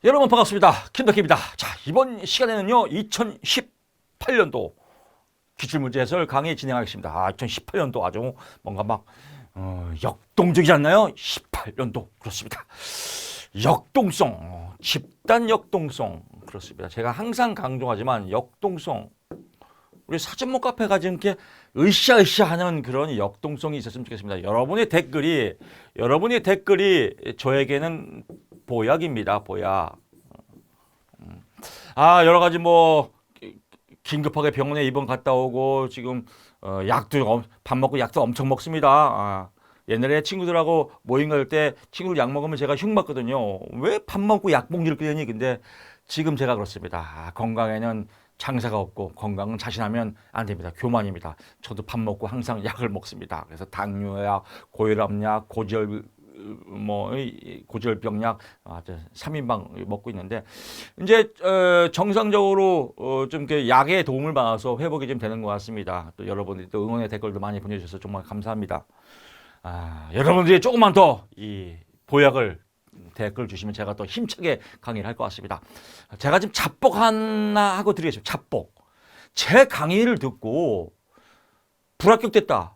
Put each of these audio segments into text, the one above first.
여러분 반갑습니다. 김덕기입니다. 자, 이번 시간에는요 2018년도 기출문제 해설 강의 진행하겠습니다. 2018년도 아주 뭔가 막 역동적이지 않나요? 18년도 그렇습니다. 역동성, 집단 역동성 그렇습니다. 제가 항상 강조하지만 역동성, 우리 사전모 카페가 가진 이렇게 으쌰으쌰 하는 그런 역동성이 있었으면 좋겠습니다. 여러분의 댓글이 저에게는 보약입니다. 보약. 여러 가지 뭐 긴급하게 병원에 입원 갔다 오고 지금 약도 밥 먹고 약도 엄청 먹습니다. 옛날에 친구들하고 모임 갈 때 친구들 약 먹으면 제가 흉 맞거든요. 왜 밥 먹고 약 봉지를 끄니? 근데 지금 제가 그렇습니다. 건강에는 장사가 없고 건강은 자신하면 안 됩니다. 교만입니다. 저도 밥 먹고 항상 약을 먹습니다. 그래서 당뇨약, 고혈압약, 고지혈병약 3인방 먹고 있는데 이제 정상적으로 좀 이렇게 약의 도움을 받아서 회복이 좀 되는 것 같습니다. 또 여러분들이 또 응원의 댓글도 많이 보내주셔서 정말 감사합니다. 여러분들이 조금만 더 이 보약을 댓글 주시면 제가 또 힘차게 강의를 할 것 같습니다. 제가 지금 잡복 하나 하고 드리겠습니다. 잡복. 제 강의를 듣고 불합격됐다.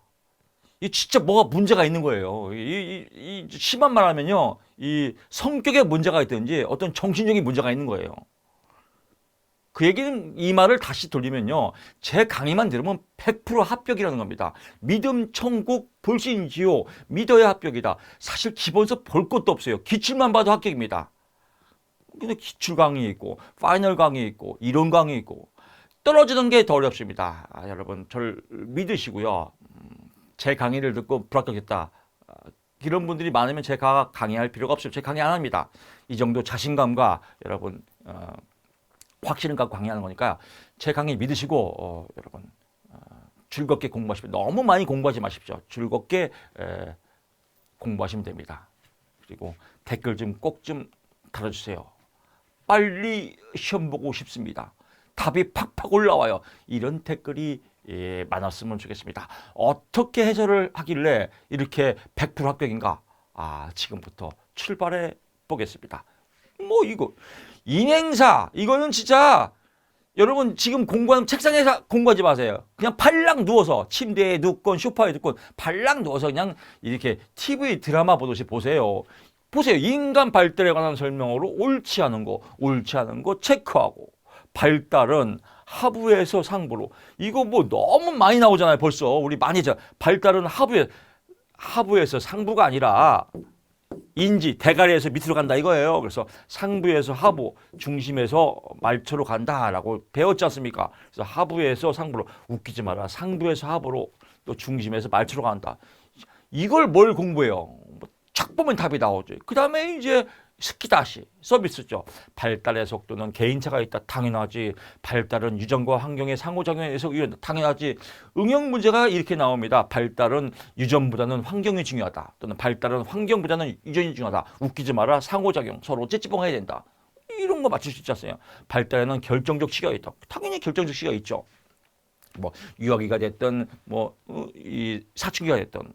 이 진짜 뭐가 문제가 있는 거예요. 이 심한 말 하면요. 이 성격에 문제가 있든지 어떤 정신적인 문제가 있는 거예요. 그 얘기는 이 말을 다시 돌리면요. 제 강의만 들으면 100% 합격이라는 겁니다. 믿음 천국 불신지요. 믿어야 합격이다. 사실 기본서 볼 것도 없어요. 기출만 봐도 합격입니다. 근데 기출 강의 있고 파이널 강의 있고 이론 강의 있고 떨어지는 게 더 어렵습니다. 여러분 저를 믿으시고요. 제 강의를 듣고 불합격했다. 이런 분들이 많으면 제가 강의할 필요가 없어요. 제 강의 안 합니다. 이 정도 자신감과 여러분 확신을 갖고 강의하는 거니까 제 강의 믿으시고 여러분 즐겁게 공부하시면 너무 많이 공부하지 마십시오. 즐겁게 공부하시면 됩니다. 그리고 댓글 좀 꼭 좀 달아주세요. 빨리 시험 보고 싶습니다. 답이 팍팍 올라와요. 이런 댓글이 많았으면 좋겠습니다. 어떻게 해설을 하길래 이렇게 100% 합격인가? 지금부터 출발해 보겠습니다. 뭐 이거 인행사 이거는 진짜 여러분 지금 공부하는 책상에서 공부하지 마세요. 그냥 발랑 누워서 침대에 눕건 소파에 눕건 발랑 누워서 그냥 이렇게 TV 드라마 보듯이 보세요. 보세요. 인간 발달에 관한 설명으로 옳지 않은 거 체크하고 발달은 하부에서 상부로. 이거 뭐 너무 많이 나오잖아요. 벌써 우리 많이 발달은 하부에서 상부가 아니라 인지 대가리에서 밑으로 간다 이거예요. 그래서 상부에서 하부, 중심에서 말초로 간다라고 배웠지 않습니까? 그래서 하부에서 상부로. 웃기지 마라. 상부에서 하부로, 또 중심에서 말초로 간다. 이걸 뭘 공부해요? 착 보면 답이 나오죠. 그 다음에 이제 스키다시 서비스죠. 발달의 속도는 개인차가 있다. 당연하지. 발달은 유전과 환경의 상호작용에 의해서 당연하지. 응용 문제가 이렇게 나옵니다. 발달은 유전보다는 환경이 중요하다. 또는 발달은 환경보다는 유전이 중요하다. 웃기지 마라. 상호작용. 서로 째찌뽕해야 된다. 이런 거 맞출 수 있지 않어요. 발달에는 결정적 시기가 있다. 당연히 결정적 시기가 있죠. 뭐 유아기가 됐든 이 사춘기가 됐든.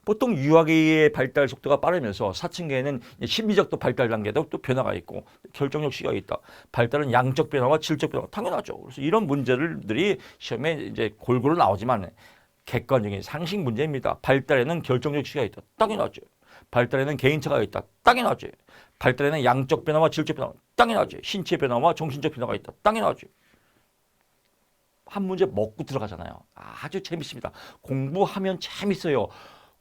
보통 유아기의 발달 속도가 빠르면서 사춘기에는 심리적도 발달 단계도 또 변화가 있고 결정적 시기가 있다. 발달은 양적 변화와 질적 변화 당연하죠. 그래서 이런 문제들이 시험에 이제 골고루 나오지만 객관적인 상식 문제입니다. 발달에는 결정적 시기가 있다. 당연하죠. 발달에는 개인차가 있다. 당연하죠. 발달에는 양적 변화와 질적 변화 당연하죠. 신체 변화와 정신적 변화가 있다. 당연하죠. 한 문제 먹고 들어가잖아요. 아주 재밌습니다. 공부하면 재밌어요.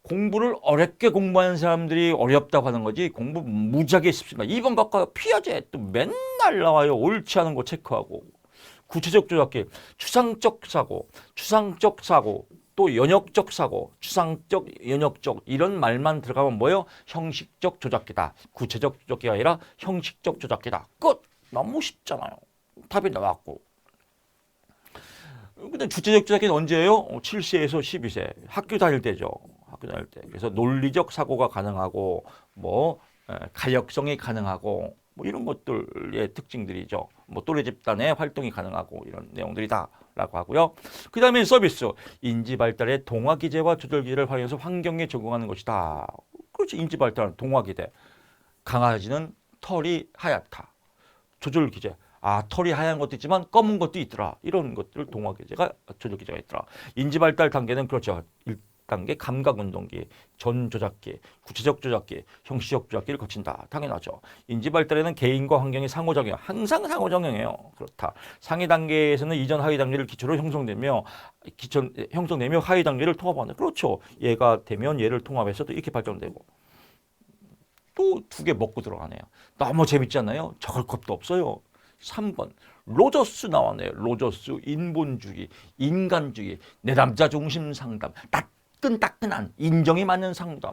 공부를 어렵게 공부하는 사람들이 어렵다고 하는 거지 공부 무지하게 쉽습니다. 2번 바꿔요. 피아제 또 맨날 나와요. 옳지 않은 거 체크하고. 구체적 조작기, 추상적 사고, 또 연역적 사고, 추상적, 연역적 이런 말만 들어가면 뭐예요? 형식적 조작기다. 구체적 조작기가 아니라 형식적 조작기다. 끝! 너무 쉽잖아요. 답이 나왔고. 근데 주체적 조작기는 언제예요? 7세에서 12세. 학교 다닐 때죠. 그래서 논리적 사고가 가능하고 가역성이 가능하고 이런 것들의 특징들이죠. 또래 집단의 활동이 가능하고 이런 내용들이다라고 하고요. 그 다음에 서비스. 인지 발달의 동화 기제와 조절 기제를 활용해서 환경에 적응하는 것이다. 그렇지. 인지 발달은 동화 기제. 강아지는 털이 하얗다. 조절 기제. 아, 털이 하얀 것도 있지만 검은 것도 있더라. 이런 것들을 동화 기제가 조절 기제가 있더라. 인지 발달 단계는 그렇죠. 1단계 감각 운동기, 전 조작기, 구체적 조작기, 형식적 조작기를 거친다. 당연하죠. 인지 발달에는 개인과 환경이 상호작용, 항상 상호작용이에요. 그렇다. 상위 단계에서는 이전 하위 단계를 기초로 형성되며 하위 단계를 통합하는. 그렇죠. 얘가 되면 얘를 통합해서 또 이렇게 발전되고. 또 2개 먹고 들어가네요. 너무 재밌지 않나요? 적을 것도 없어요. 3번 로저스 나왔네요. 로저스 인본주의, 인간주의, 내 남자 중심 상담, 따끈따끈한 인정이 맞는 상담.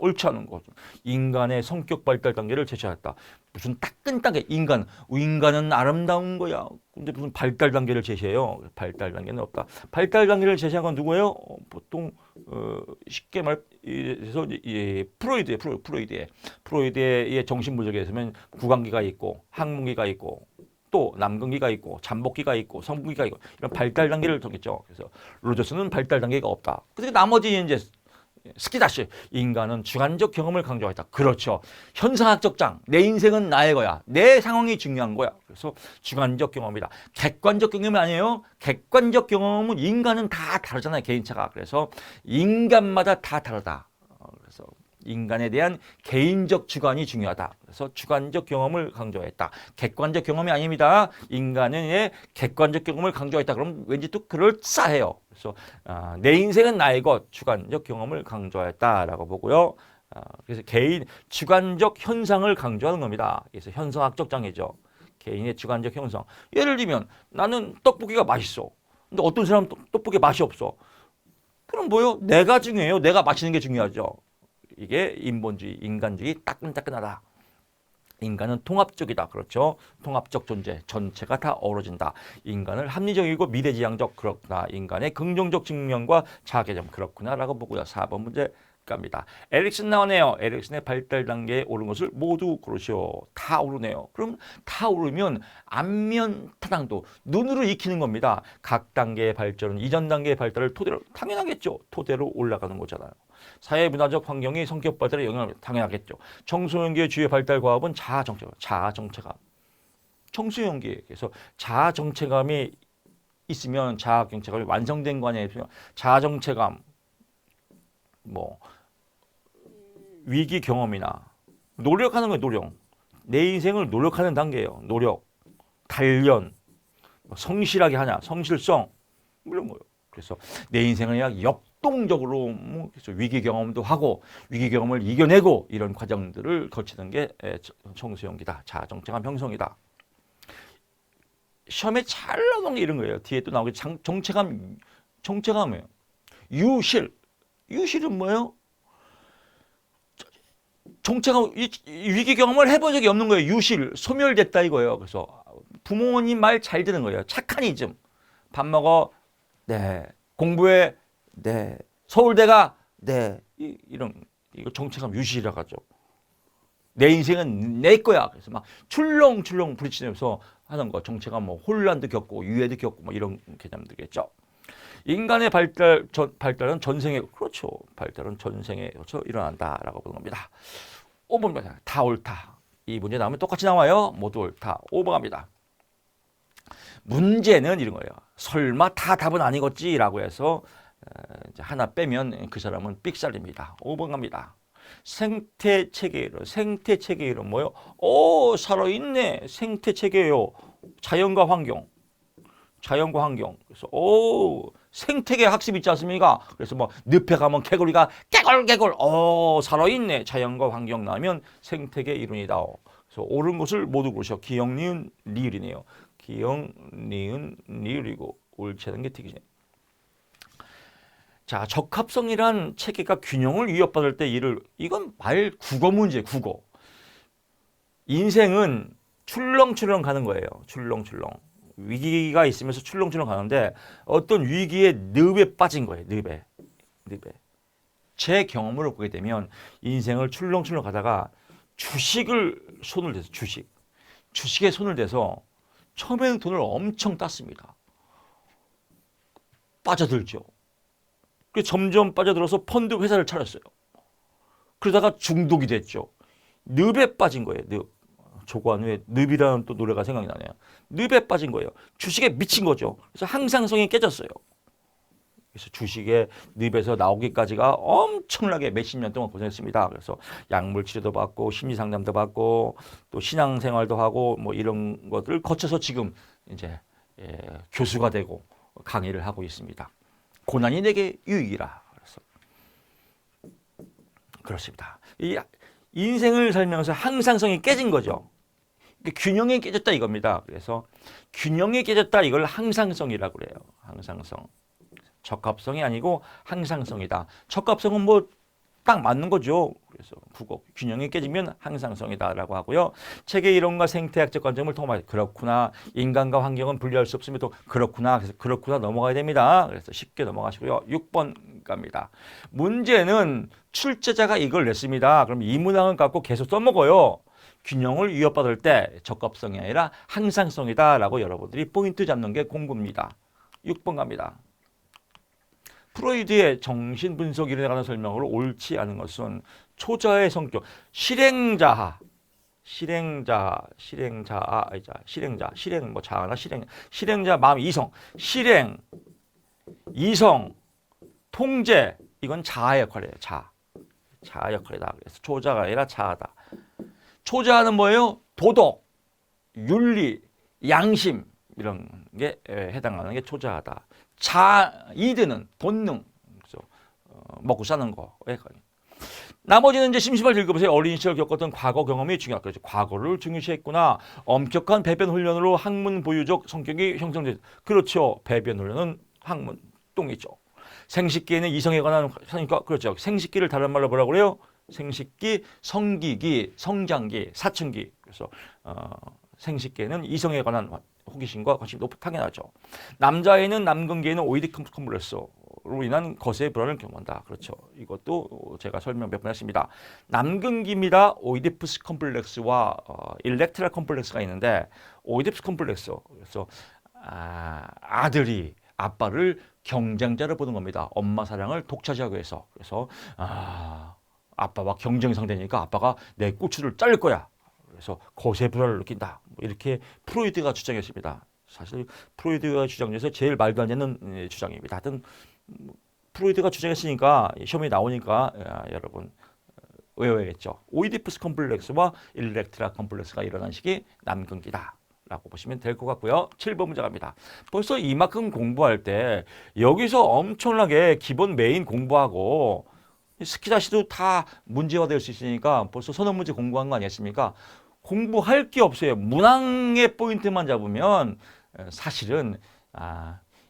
옳지 않은 거죠. 인간의 성격 발달 단계를 제시했다. 무슨 따끈따끈 인간은 아름다운 거야. 근데 무슨 발달 단계를 제시해요. 발달 단계는 없다. 발달 단계를 제시한 건 누구예요? 보통 쉽게 말해서 프로이드의 정신분석에 있으면 구강기가 있고 항문기가 있고 또 남근기가 있고 잠복기가 있고 성분기가 있고 이런 발달 단계를 정했죠. 그래서 로저스는 발달 단계가 없다. 그래서 나머지 이제 스키다시 인간은 주관적 경험을 강조하다. 그렇죠. 현상학적 장. 내 인생은 나의 거야. 내 상황이 중요한 거야. 그래서 주관적 경험이다. 객관적 경험이 아니에요. 객관적 경험은 인간은 다 다르잖아요. 개인차가. 그래서 인간마다 다 다르다. 그래서 인간에 대한 개인적 주관이 중요하다. 그래서 주관적 경험을 강조했다. 객관적 경험이 아닙니다. 인간의 객관적 경험을 강조했다. 그럼 왠지 또 그럴싸해요. 그래서 내 인생은 나의 것, 주관적 경험을 강조했다라고 보고요. 그래서 개인 주관적 현상을 강조하는 겁니다. 그래서 현상학적 장애죠. 개인의 주관적 형성. 예를 들면 나는 떡볶이가 맛있어. 근데 어떤 사람은 떡볶이 맛이 없어. 그럼 뭐요? 내가 중요해요. 내가 마시는 게 중요하죠. 이게 인본주의, 인간주의 따끈따끈하다. 인간은 통합적이다. 그렇죠. 통합적 존재, 전체가 다 어우러진다. 인간을 합리적이고 미래지향적 그렇구나. 인간의 긍정적 측면과 자아개념 그렇구나 라고 보고요. 4번 문제 갑니다. 에릭슨 나오네요. 에릭슨의 발달 단계에 오른 것을 모두 고르시오. 다 오르네요. 그럼 다 오르면 안면 타당도 눈으로 익히는 겁니다. 각 단계의 발전은 이전 단계의 발달을 토대로 당연하겠죠. 토대로 올라가는 거잖아요. 사회문화적 환경이 성격 발달에 영향을 당연하겠죠. 청소년기의 주요 발달 과업은 자아정체감. 청소년기에서 자아정체감이 있으면 자아경체감이 완성된 거 아니에요. 자아정체감, 위기 경험이나 노력하는 거예요. 노력. 내 인생을 노력하는 단계예요. 노력, 단련, 성실하게 하냐, 성실성 이런 거예요. 그래서 내 인생을 그냥 역동적으로 그래서 위기 경험도 하고 위기 경험을 이겨내고 이런 과정들을 거치는 게 청소년기다. 자아정체감 형성이다. 시험에 잘 나오는 게 이런 거예요. 뒤에 또 나오게 정체감이에요. 유실은 뭐예요? 정체감, 위기 경험을 해본 적이 없는 거예요. 유실, 소멸됐다 이거예요. 그래서 부모님 말 잘 듣는 거예요. 착한 이즘. 밥 먹어. 네. 공부해. 네. 서울대가. 네. 이거 정체감 유실이라고 하죠. 내 인생은 내 거야. 그래서 막 출렁출렁 부딪히면서 하는 거. 정체감 혼란도 겪고 유해도 겪고 이런 개념들이겠죠. 인간의 발달은 전생에 그렇죠. 발달은 전생에 그렇죠. 일어난다라고 보는 겁니다. 5번 다 옳다. 이 문제 나오면 똑같이 나와요. 모두 옳다. 5번 갑니다. 문제는 이런 거예요. 설마 다 답은 아니겠지라고 해서 하나 빼면 그 사람은 삑살입니다. 5번 갑니다. 생태체계 이론. 생태체계 이론 뭐요? 오, 살아있네. 생태체계요. 자연과 환경. 그래서 생태계 학습 있지 않습니까? 그래서 늪에 가면 개구리가 개굴개굴. 살아있네. 자연과 환경 나오면 생태계 이론이다. 그래서 옳은 것을 모두 고르셔. 기역, 니은, 리을이네요. 기역, 니은, 리을이고 옳지 않은 게 튀기죠. 자, 적합성이란 체계가 균형을 위협받을 때 이건 국어 문제, 국어. 인생은 출렁출렁 가는 거예요. 출렁출렁. 위기가 있으면서 출렁출렁 가는데 어떤 위기의 늪에 빠진 거예요. 늪에. 제 경험으로 보게 되면 인생을 출렁출렁 가다가 주식에 손을 대서 처음에는 돈을 엄청 땄습니다. 빠져들죠. 점점 빠져들어서 펀드 회사를 차렸어요. 그러다가 중독이 됐죠. 늪에 빠진 거예요. 조관우의 늪이라는 또 노래가 생각이 나네요. 늪에 빠진 거예요. 주식에 미친 거죠. 그래서 항상성이 깨졌어요. 그래서 주식의 늪에서 나오기까지가 엄청나게 몇십 년 동안 고생했습니다. 그래서 약물 치료도 받고 심리 상담도 받고 또 신앙 생활도 하고 뭐 이런 것들을 거쳐서 지금 이제 교수가 되고 강의를 하고 있습니다. 고난이 내게 유익이라. 그래서 그렇습니다. 이 인생을 살면서 항상성이 깨진 거죠. 균형이 깨졌다 이겁니다. 그래서 균형이 깨졌다 이걸 항상성이라고 그래요. 항상성. 적합성이 아니고 항상성이다. 적합성은 뭐 딱 맞는 거죠. 그래서 국어 균형이 깨지면 항상성이다라고 하고요. 책의 이론과 생태학적 관점을 통해 그렇구나. 인간과 환경은 분리할 수 없으면 또 그렇구나. 그래서 그렇구나 넘어가야 됩니다. 그래서 쉽게 넘어가시고요. 6번 갑니다. 문제는 출제자가 이걸 냈습니다. 그럼 이 문항을 갖고 계속 써먹어요. 균형을 위협받을 때 적합성이 아니라 항상성이다라고 여러분들이 포인트 잡는 게 공부입니다. 6번 갑니다. 프로이드의 정신분석 이론에 관한 설명으로 옳지 않은 것은 초자의 성격, 실행자하, 실행 뭐 자아나 실행자 마음 이성, 실행, 이성, 통제 이건 자아 역할이에요. 자아 역할이다. 그래서 초자가 아니라 자아다. 초자는 뭐예요? 도덕, 윤리, 양심 이런 게 해당하는 게 초자하다. 이드는 본능, 그래서 먹고 사는 거. 나머지는 이제 심심할 읽어보세요. 어린 시절 겪었던 과거 경험이 중요하다. 그렇죠. 과거를 중요시했구나. 엄격한 배변 훈련으로 학문 보유적 성격이 형성됐. 그렇죠. 배변 훈련은 학문 똥이죠. 생식기에는 이성에 관한 하니까 그렇죠. 생식기를 다른 말로 뭐라고 그래요? 생식기, 성기기, 성장기, 사춘기. 그래서 생식기에는 이성에 관한 호기심과 관심이 높고 당연하죠. 남자애는 남근기에는 오이디푸스 컴플렉스로 인한 거세의 불안을 경험한다. 그렇죠. 이것도 제가 설명 몇 번 했습니다. 남근기입니다. 오이디푸스 컴플렉스와 일렉트라 컴플렉스가 있는데 오이디푸스 컴플렉스. 그래서 아들이 아빠를 경쟁자로 보는 겁니다. 엄마 사랑을 독차지하기 위해서. 그래서 아빠와 경쟁 상대니까 아빠가 내 꼬추를 자를 거야. 그래서 거세 불안을 느낀다. 이렇게 프로이드가 주장했습니다. 사실 프로이드가 주장해서 제일 말도 안 되는 주장입니다. 하여튼 프로이드가 주장했으니까 시험에 나오니까 여러분 외워야겠죠. 오이디푸스 컴플렉스와 일렉트라 컴플렉스가 일어난 시기 남근기다. 라고 보시면 될 것 같고요. 7번 문제 갑니다. 벌써 이만큼 공부할 때 여기서 엄청나게 기본 메인 공부하고 스키다시도 다 문제화 될 수 있으니까 벌써 서너 문제 공부한 거 아니겠습니까? 공부할 게 없어요. 문항의 포인트만 잡으면 사실은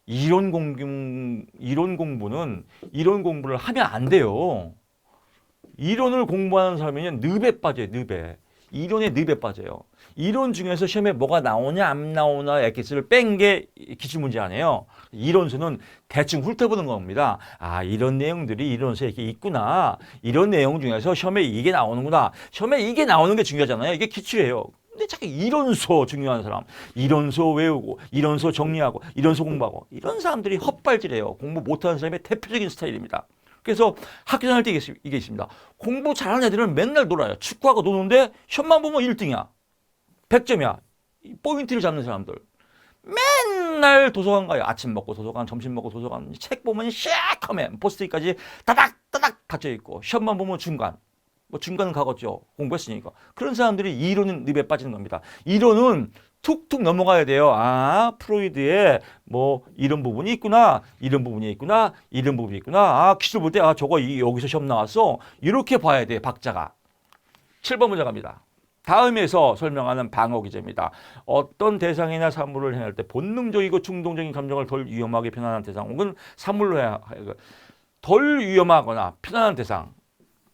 이론 공부는 이론 공부를 하면 안 돼요. 이론을 공부하는 사람은 늪에 빠져요. 늪에. 이론의 늪에 빠져요. 이론 중에서 시험에 뭐가 나오냐 안 나오나 엑기스를 뺀 게 기출문제 아니에요. 이론서는 대충 훑어보는 겁니다. 이런 내용들이 이론서에 이렇게 있구나. 이런 내용 중에서 시험에 이게 나오는구나. 시험에 이게 나오는 게 중요하잖아요. 이게 기출이에요. 근데 자꾸 이론서 중요한 사람, 이론서 외우고, 이론서 정리하고, 이론서 공부하고 이런 사람들이 헛발질해요. 공부 못하는 사람의 대표적인 스타일입니다. 그래서 학교 다닐 때 이게 있습니다. 공부 잘하는 애들은 맨날 놀아요. 축구하고 노는데 시험만 보면 1등이야. 100점이야. 포인트를 잡는 사람들. 맨날 도서관 가요. 아침 먹고 도서관, 점심 먹고 도서관. 책 보면 시작하면 포스트잇까지 따닥따닥 닫혀있고 시험만 보면 중간. 뭐 중간은 가겠죠. 공부했으니까. 그런 사람들이 이론은 늪에 빠지는 겁니다. 이론은 툭툭 넘어가야 돼요. 프로이드의 뭐 이런 부분이 있구나. 이런 부분이 있구나. 이런 부분이 있구나. 기출 볼 때 저거 여기서 시험 나왔어. 이렇게 봐야 돼. 박자가. 7번 문제 갑니다. 다음에서 설명하는 방어 기제입니다. 어떤 대상이나 사물을 행할 때 본능적이고 충동적인 감정을 덜 위험하게 표현하는 대상 혹은 사물로 해야 덜 위험하거나 편안한 대상.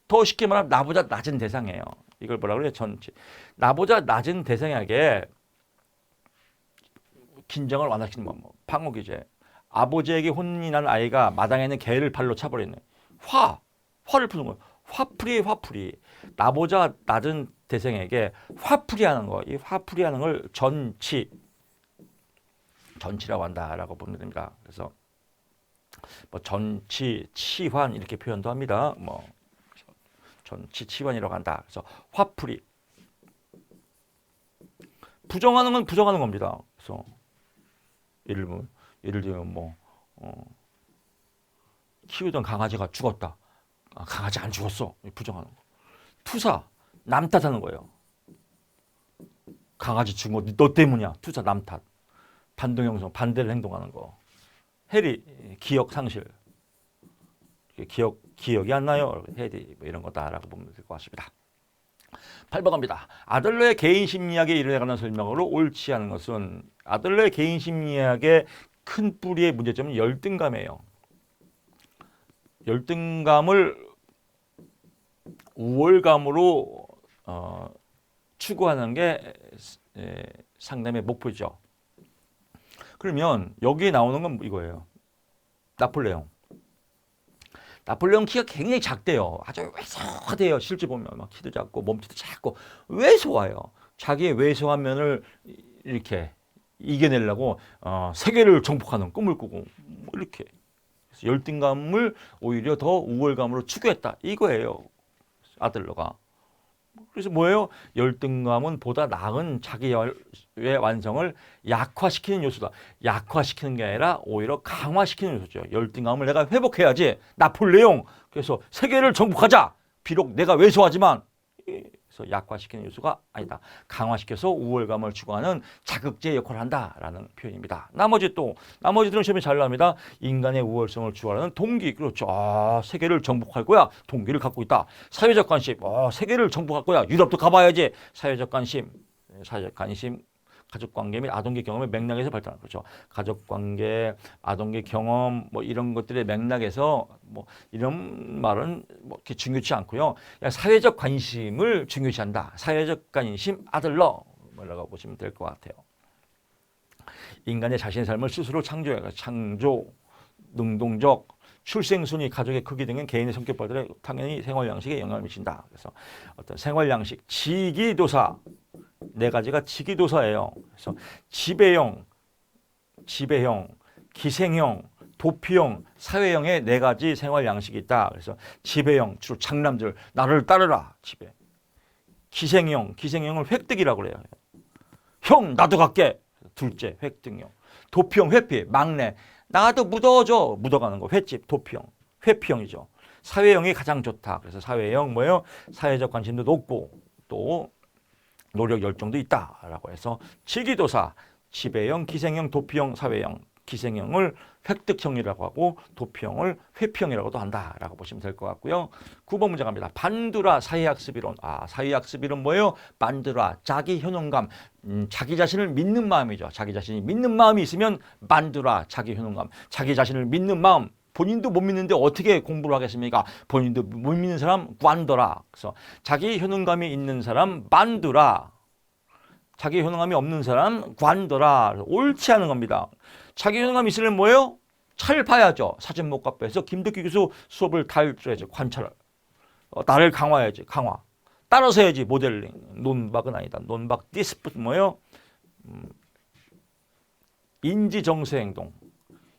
더 쉽게 말하면 나보다 낮은 대상이에요. 이걸 뭐라 그래요? 나보다 낮은 대상에게 긴장을 완화시키는 방법. 방어 기제. 아버지에게 혼이 난 아이가 마당에 있는 개를 발로 차버리는 화를 푸는 거예요. 화풀이. 나보다 낮은 대상에게 화풀이 하는 거. 이 화풀이 하는 걸 전치라고 한다라고 보면 됩니다. 그래서 뭐 전치, 치환 이렇게 표현도 합니다. 전치, 치환이라고 한다. 그래서 화풀이. 부정하는 건 부정하는 겁니다. 그래서 예를 들면 키우던 강아지가 죽었다. 강아지 안 죽었어. 부정하는 거. 투사, 남 탓하는 거예요. 강아지 죽은 거 너 때문이야. 투사, 남 탓. 반동형성, 반대를 행동하는 거. 해리, 기억 상실. 기억이 안 나요. 해리, 뭐 이런 거다라고 보면 될 것 같습니다. 8번 갑니다. 아들러의 개인 심리학에 이르에 관한 설명으로 옳지 않은 것은 아들러의 개인 심리학의 큰 뿌리의 문제점은 열등감이에요. 열등감을 우월감으로 추구하는 게 상담의 목표죠. 그러면 여기에 나오는 건 이거예요. 나폴레옹 키가 굉장히 작대요. 아주 왜소하대요. 실제 보면 막 키도 작고 몸집도 작고 왜소해요. 자기의 왜소한 면을 이렇게 이겨내려고 세계를 정복하는 꿈을 꾸고 이렇게 그래서 열등감을 오히려 더 우월감으로 추구했다. 이거예요. 아들러가. 그래서 뭐예요? 열등감은 보다 나은 자기의 완성을 약화시키는 요소다. 약화시키는 게 아니라 오히려 강화시키는 요소죠. 열등감을 내가 회복해야지. 나폴레옹. 그래서 세계를 정복하자. 비록 내가 왜소하지만 그래서 약화시키는 요소가 아니다. 강화시켜서 우월감을 추구하는 자극제 역할을 한다라는 표현입니다. 나머지들은 시험에 잘 나옵니다. 인간의 우월성을 추구하는 동기. 그렇죠. 세계를 정복할 거야. 동기를 갖고 있다. 사회적 관심. 세계를 정복할 거야. 유럽도 가봐야지. 사회적 관심, 가족관계 및 아동계 경험의 맥락에서 발달하는 거죠. 가족관계, 아동계 경험 뭐 이런 것들의 맥락에서 뭐 이런 말은 뭐 이렇게 중요치 않고요. 사회적 관심을 중요시한다. 사회적 관심 아들러 뭐라고 보시면 될 것 같아요. 인간의 자신의 삶을 스스로 창조, 능동적, 출생순위, 가족의 크기 등은 개인의 성격 발달에 당연히 생활 양식에 영향을 미친다. 그래서 어떤 생활 양식, 지기도사 네 가지가 지기도사예요. 그래서 지배형, 기생형, 도피형, 사회형의 네 가지 생활 양식이 있다. 그래서 지배형, 주로 장남들 나를 따르라. 지배. 기생형을 획득이라고 그래요. 형 나도 갈게. 둘째 획득형. 도피형 회피, 막내. 나도 묻어가는 거. 횟집, 도피형. 회피형이죠. 사회형이 가장 좋다. 그래서 사회형 뭐예요? 사회적 관심도 높고 또 노력 열정도 있다라고 해서 지기도사, 지배형, 기생형, 도피형, 사회형, 기생형을 획득형이라고 하고 도피형을 회피형이라고도 한다라고 보시면 될 것 같고요. 9번 문제 갑니다. 반두라 사회학습이론. 사회학습이론 뭐예요? 반두라 자기 효능감, 자기 자신을 믿는 마음이죠. 자기 자신이 믿는 마음이 있으면 반두라 자기 효능감, 자기 자신을 믿는 마음. 본인도 못 믿는데 어떻게 공부를 하겠습니까? 본인도 못 믿는 사람 관더라. 그래서 자기 효능감이 있는 사람 만두라. 자기 효능감이 없는 사람 관더라. 옳지 않은 겁니다. 자기 효능감이 있으려면 뭐예요? 잘 봐야죠. 사진 목각배에서 김덕기 교수 수업을 잘 들어야죠. 관찰을. 나를 강화해야지. 강화. 따라서 해야지. 모델링. 논박은 아니다. 논박 디스프트 뭐예요? 인지정서 행동.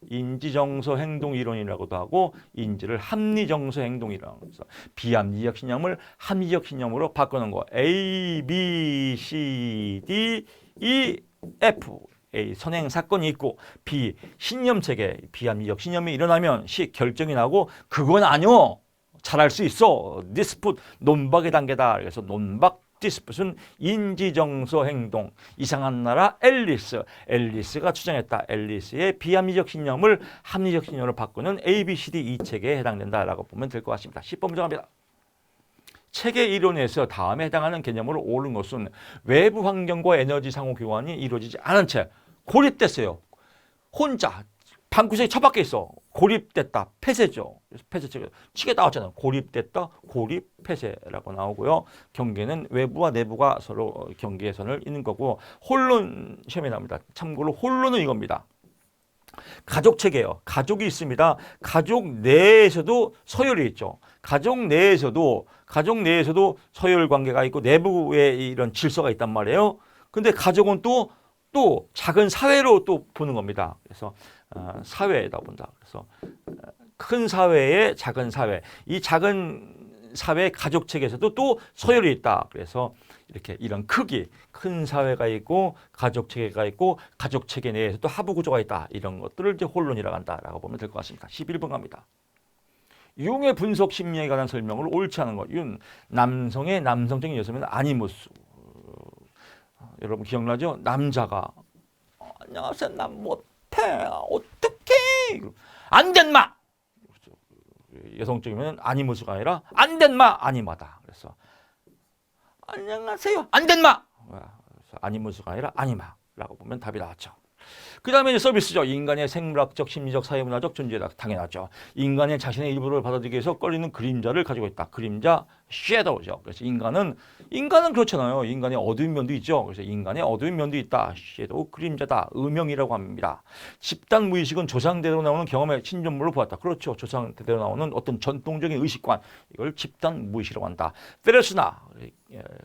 인지정서 행동 이론이라고도 하고 인지를 합리정서 행동 이론. 그래서 비합리적 신념을 합리적 신념으로 바꾸는 거. A, B, C, D, E, F. A. 선행 사건이 있고 B. 신념체계. 비합리적 신념이 일어나면 C. 결정이 나고 그건 아니오. 잘할 수 있어. 디스풋. 논박의 단계다. 그래서 논박 디스풋은 인지정서 행동. 이상한 나라 앨리스가 주장했다. 앨리스의 비합리적 신념을 합리적 신념으로 바꾸는 A, B, C, D 이 체계에 해당된다라고 보면 될 것 같습니다. 10번 문제 갑니다. 체계 이론에서 다음에 해당하는 개념으로 옳은 것은 외부 환경과 에너지 상호 교환이 이루어지지 않은 채 고립됐어요. 혼자 방구석에 처박혀 있어. 고립됐다. 폐쇄죠. 그래서 폐쇄체계. 치게 나왔잖아요. 고립됐다. 고립 폐쇄라고 나오고요. 경계는 외부와 내부가 서로 경계의 선을 잇는 거고 혼론 시험에 나옵니다. 참고로 혼론은 이겁니다. 가족 체계예요. 가족이 있습니다. 가족 내에서도 서열이 있죠. 가족 내에서도 서열 관계가 있고 내부에 이런 질서가 있단 말이에요. 근데 가족은 또 작은 사회로 또 보는 겁니다. 그래서 사회에다 본다. 그래서 큰 사회에 작은 사회. 이 작은 사회 가족 체계에서도 또 서열이 있다. 그래서 이렇게 이런 크기, 큰 사회가 있고 가족 체계가 있고 가족 체계 내에서 또 하부 구조가 있다. 이런 것들을 이제 혼론이라고 한다라고 보면 될 것 같습니다. 11번 갑니다. 융의 분석 심리에 관한 설명을 옳지 않은 것. 윤 남성의 남성적인 요소면 아니무스. 여러분 기억나죠? 남자가 안녕하세요. 난 못해. 어떡해. 안 된 마. 여성적이면 아니무스가 아니라 안 된 마 아니마다. 그래서 안녕하세요. 안 된 마. 아니무스가 아니라 아니마라고 보면 답이 나왔죠. 그 다음에 이제 서비스죠. 인간의 생물학적, 심리적, 사회문화적 존재다. 당연하죠. 인간의 자신의 일부를 받아들이기 위해서 꺼리는 그림자를 가지고 있다. 그림자, 섀도우죠. 그래서 인간은 그렇잖아요. 인간의 어두운 면도 있죠. 그래서 인간의 어두운 면도 있다. 섀도우, 그림자다. 음영이라고 합니다. 집단 무의식은 조상대로 나오는 경험의 신전물로 보았다. 그렇죠. 조상대로 나오는 어떤 전통적인 의식관. 이걸 집단 무의식이라고 한다. 페르소나,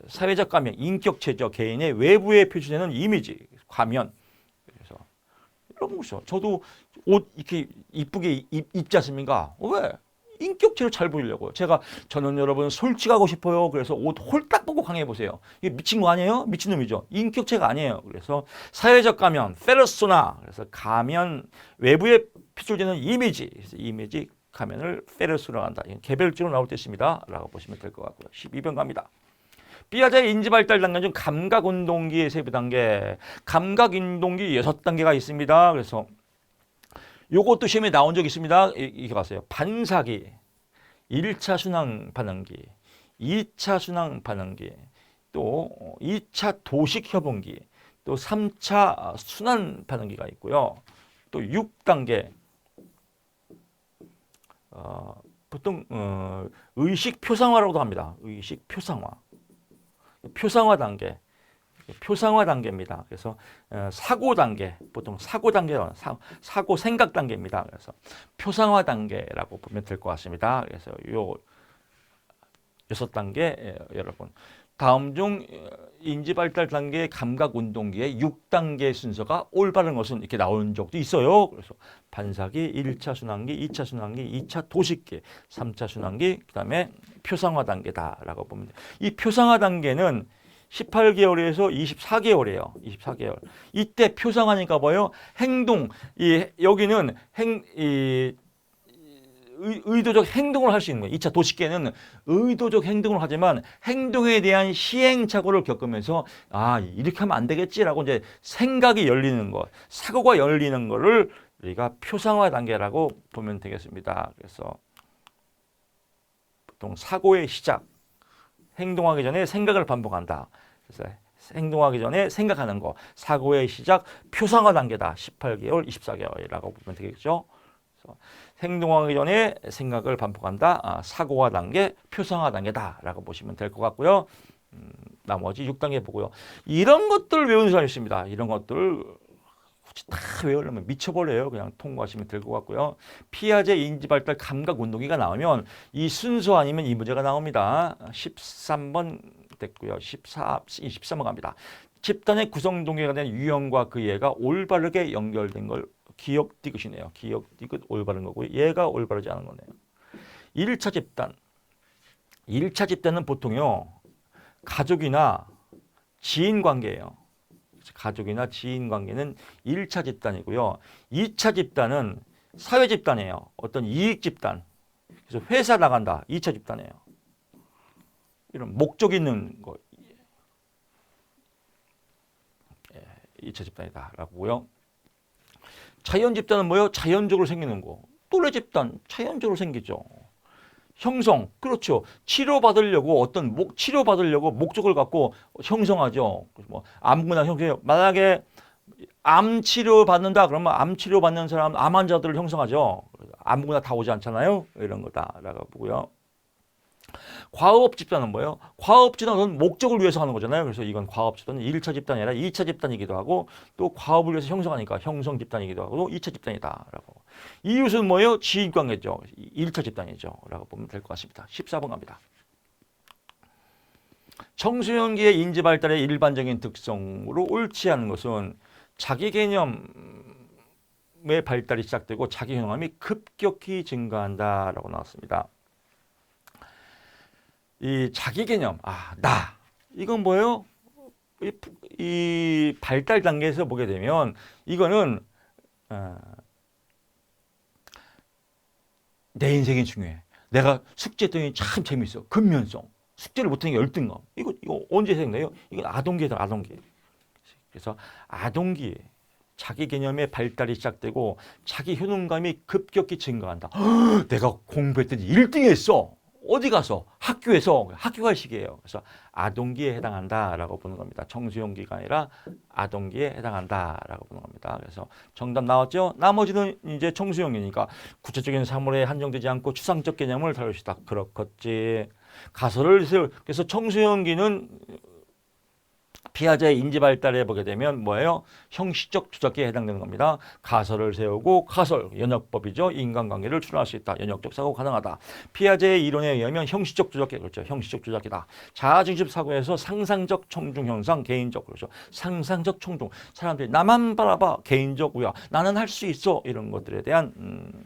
사회적 가면, 인격체죠. 개인의 외부에 표시되는 이미지, 가면. 그런 거죠. 저도 옷 이렇게 이쁘게 입지 않습니까? 왜? 인격체를 잘 보이려고요. 저는 여러분 솔직하고 싶어요. 그래서 옷 홀딱 벗고 강해 보세요. 이게 미친 거 아니에요? 미친 놈이죠. 인격체가 아니에요. 그래서 사회적 가면, 페르소나. 그래서 가면 외부에 표출되는 이미지. 그래서 이미지 가면을 페르소나라고 한다. 이건 개별적으로 나올 때 있습니다. 라고 보시면 될 것 같고요. 12번 갑니다. 피아제의 인지발달 단계 중 감각운동기의 세부 단계, 감각운동기 6단계가 있습니다. 그래서 요것도 시험에 나온 적이 있습니다. 이렇게 봤어요. 반사기, 1차 순환 반응기, 2차 순환 반응기, 또 2차 도식 협응기, 또 3차 순환 반응기가 있고요. 또 6단계, 보통 의식 표상화라고도 합니다. 의식 표상화. 표상화 단계, 표상화 단계입니다. 그래서 사고 단계, 보통 사고 단계는 사고 생각 단계입니다. 그래서 표상화 단계라고 보면 될 것 같습니다. 그래서 요 6단계 여러분 다음 중 인지 발달 단계 감각 운동기의 6단계 순서가 올바른 것은 이렇게 나온 적도 있어요. 그래서 반사기, 1차 순환기, 2차 순환기, 2차 도식기, 3차 순환기, 그다음에 표상화 단계다라고 보면 돼요. 이 표상화 단계는 18개월에서 24개월이에요. 24개월. 이때 표상하니까 뭐예요? 행동. 여기는 의도적 행동을 할 수 있는 거예요. 2차 도식계는 의도적 행동을 하지만 행동에 대한 시행착오를 겪으면서 이렇게 하면 안 되겠지라고 이제 생각이 열리는 것, 사고가 열리는 거를 우리가 표상화 단계라고 보면 되겠습니다. 그래서 보통 사고의 시작, 행동하기 전에 생각을 반복한다. 그래서 행동하기 전에 생각하는 거, 사고의 시작, 표상화 단계다. 18개월, 24개월이라고 보면 되겠죠. 그래서 행동하기 전에 생각을 반복한다. 사고화 단계, 표상화 단계다라고 보시면 될 것 같고요. 나머지 6단계 보고요. 이런 것들 외우는 사람이 있습니다. 이런 것들 굳이 다 외우려면 미쳐버려요. 그냥 통과하시면 될 것 같고요. 피아제 인지발달 감각운동기가 나오면 이 순서 아니면 이 문제가 나옵니다. 13번 됐고요. 23번 갑니다. 집단의 구성동기가 된 유형과 그 예가 올바르게 연결된 걸 기억 디귿이네요. 기억 디귿 올바른 거고 얘가 올바르지 않은 거네요. 1차 집단. 1차 집단은 보통요. 가족이나 지인 관계예요. 가족이나 지인 관계는 1차 집단이고요. 2차 집단은 사회 집단이에요. 어떤 이익 집단. 그래서 회사 나간다. 2차 집단이에요. 이런 목적 있는 거. 2차 집단이다라고 보고요. 자연 집단은 뭐예요? 자연적으로 생기는 거. 또래 집단 자연적으로 생기죠. 형성, 그렇죠. 치료받으려고 치료받으려고 목적을 갖고 형성하죠. 뭐 아무나 형성해요. 만약에 암 치료 받는다 그러면 암 치료 받는 사람 암 환자들을 형성하죠. 아무나 다 오지 않잖아요. 이런 거다라고 보고요. 과업 집단은 뭐예요? 과업 집단은 목적을 위해서 하는 거잖아요. 그래서 이건 과업 집단은 1차 집단이 아니라 2차 집단이기도 하고 또 과업을 위해서 형성하니까 형성 집단이기도 하고 2차 집단이다라고. 이웃은 뭐예요? 지인 관계죠. 1차 집단이죠. 라고 보면 될 것 같습니다. 14번 갑니다. 청소년기의 인지 발달의 일반적인 특성으로 옳지 않은 것은 자기 개념의 발달이 시작되고 자기 경험이 급격히 증가한다라고 나왔습니다. 이 자기 개념, 나. 이건 뭐예요? 이 발달 단계에서 보게 되면 이거는 내 인생이 중요해. 내가 숙제했더니 참 재밌어. 근면성. 숙제를 못하는 게 열등감. 이거 언제 생겨요? 이건 아동기다, 아동기. 그래서 아동기에 자기 개념의 발달이 시작되고 자기 효능감이 급격히 증가한다. 내가 공부했더니 1등했어. 어디 가서? 학교에서. 학교갈 시기예요. 그래서 아동기에 해당한다라고 보는 겁니다. 청소년기가 아니라 아동기에 해당한다라고 보는 겁니다. 그래서 정답 나왔죠? 나머지는 이제 청소년기니까 구체적인 사물에 한정되지 않고 추상적 개념을 다룰 수 있다. 그렇겠지. 가설을 세울. 그래서 청소년기는 피아제의 인지 발달에 보게 되면 뭐예요? 형식적 조작기에 해당되는 겁니다. 가설을 세우고 가설, 연역법이죠. 인간관계를 추론할 수 있다. 연역적 사고 가능하다. 피아제의 이론에 의하면 형식적 조작기, 그렇죠. 형식적 조작기다. 자아중심 사고에서 상상적 청중 현상, 개인적, 그렇죠. 상상적 청중. 사람들이 나만 바라봐, 개인적 우야. 나는 할 수 있어. 이런 것들에 대한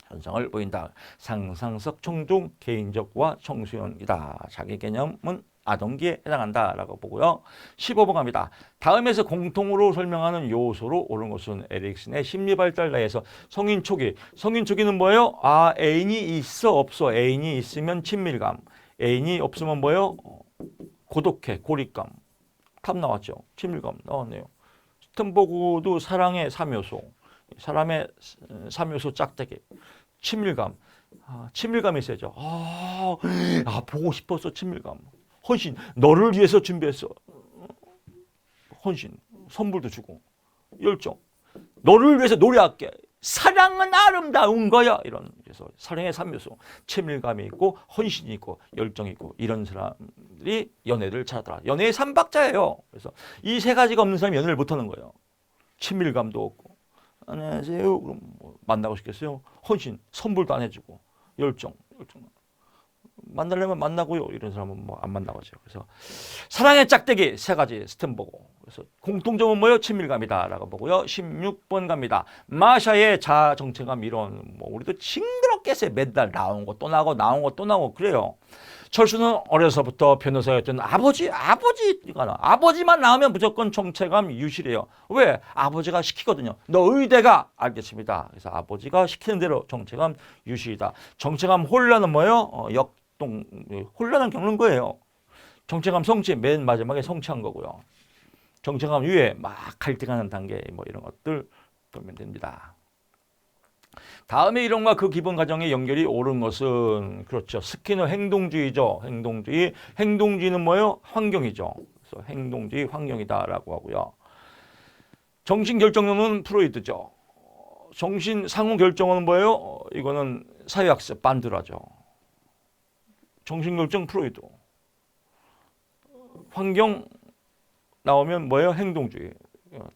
현상을 보인다. 상상적 청중, 개인적과 청소년이다. 자기 개념은 아동기에 해당한다라고 보고요. 15번 갑니다. 다음에서 공통으로 설명하는 요소로 옳은 것은 에릭슨의 심리발달 나이에서 성인 초기. 성인 초기는 뭐예요? 애인이 있어 없어. 애인이 있으면 친밀감. 애인이 없으면 뭐예요? 고독해, 고립감. 답 나왔죠. 친밀감 나왔네요. 스턴버그도 사랑의 3요소. 사람의 3요소 짝대기. 친밀감. 친밀감이 있어야죠. 보고 싶어서 친밀감. 헌신, 너를 위해서 준비했어. 헌신, 선물도 주고, 열정. 너를 위해서 노래할게. 사랑은 아름다운 거야. 이런, 그래서 사랑의 3요소. 친밀감이 있고, 헌신이 있고, 열정이 있고, 이런 사람들이 연애를 잘하더라. 연애의 3박자예요. 그래서 이 세 가지가 없는 사람이 연애를 못하는 거예요. 친밀감도 없고, 안녕하세요. 그럼 뭐 만나고 싶겠어요? 헌신, 선물도 안 해주고, 열정. 만나려면 만나고요. 이런 사람은 뭐 안 만나가죠. 그래서 사랑의 짝대기 세 가지 스탠버그. 그래서 공통점은 뭐예요? 친밀감이다라고 보고요. 16번 갑니다. 마샤의 자아 정체감 이론. 뭐 우리도 징그럽게 세 맨날 나온 거 또 나고 나온 거 또 나오고 그래요. 철수는 어려서부터 변호사였던 아버지만 나오면 무조건 정체감 유실해요. 왜? 아버지가 시키거든요. 너 의대가 알겠습니다. 그래서 아버지가 시키는 대로 정체감 유실이다. 정체감 혼란은 뭐예요? 혼란을 겪는 거예요. 정체감 성취 맨 마지막에 성취한 거고요. 정체감 위에 막 갈등하는 단계 뭐 이런 것들 보면 됩니다. 다음에 이론과 그 기본 가정의 연결이 옳은 것은 그렇죠. 스키너 행동주의죠. 행동주의는 뭐예요? 환경이죠. 그래서 행동주의 환경이다라고 하고요. 정신결정론은 프로이드죠. 정신상호결정론은 뭐예요? 이거는 사회학습 반드라죠. 정신결정 프로이드. 환경 나오면 뭐예요? 행동주의.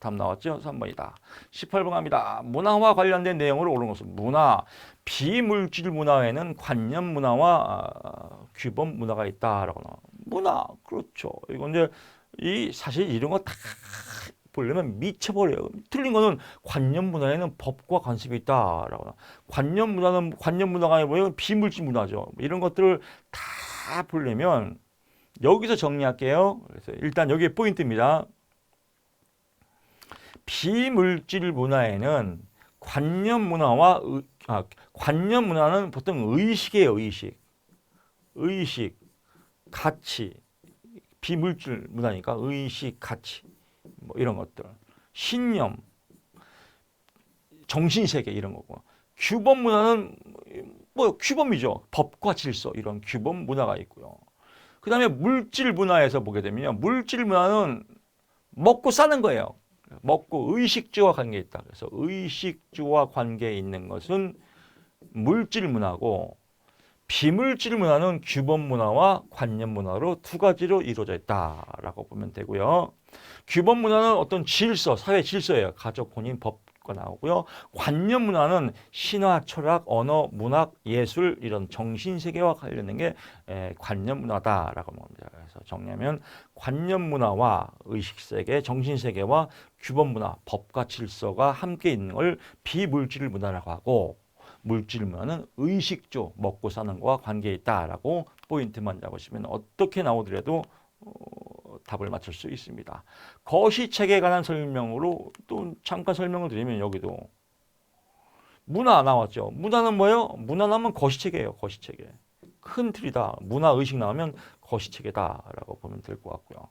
답 나왔죠? 3번이다. 18번 갑니다. 문화와 관련된 내용으로 옳은 것은 문화. 비물질 문화에는 관념 문화와 규범 문화가 있다라고 나와. 문화. 그렇죠. 이건 이제 사실 이런 거 다 보려면 미쳐버려요. 틀린 거는 관념 문화에는 법과 관습이 있다라고 나와. 관념 문화가 아니라 뭐예요? 비물질 문화죠. 이런 것들을 다 보려면 여기서 정리할게요. 그래서 일단 여기에 포인트입니다. 비물질 문화에는 관념 문화는 보통 의식이에요. 의식, 가치. 비물질 문화니까 의식, 가치. 뭐 이런 것들. 신념, 정신세계 이런 거고. 규범 문화는 뭐 규범이죠. 법과 질서 이런 규범 문화가 있고요. 그 다음에 물질 문화에서 보게 되면 물질 문화는 먹고 사는 거예요. 먹고 의식주와 관계 있다. 그래서 의식주와 관계 있는 것은 물질 문화고 비물질 문화는 규범 문화와 관념 문화로 두 가지로 이루어져 있다라고 보면 되고요. 규범 문화는 어떤 질서, 사회 질서예요. 가족, 혼인, 법과 나오고요. 관념 문화는 신화, 철학, 언어, 문학, 예술 이런 정신 세계와 관련된 게 관념 문화다라고 봅니다. 그래서 정리하면 관념 문화와 의식 세계, 정신 세계와 규범 문화, 법과 질서가 함께 있는 걸 비물질 문화라고 하고 물질 문화는 의식주, 먹고 사는 거와 관계 있다라고 포인트만 잡으시면 어떻게 나오더라도 답을 맞출 수 있습니다. 거시책에 관한 설명으로 또 잠깐 설명을 드리면 여기도 문화 나왔죠. 문화는 뭐예요? 문화 나오면 거시책이에요. 거시책에. 큰 틀이다. 문화 의식 나오면 거시책이다라고 보면 될 것 같고요.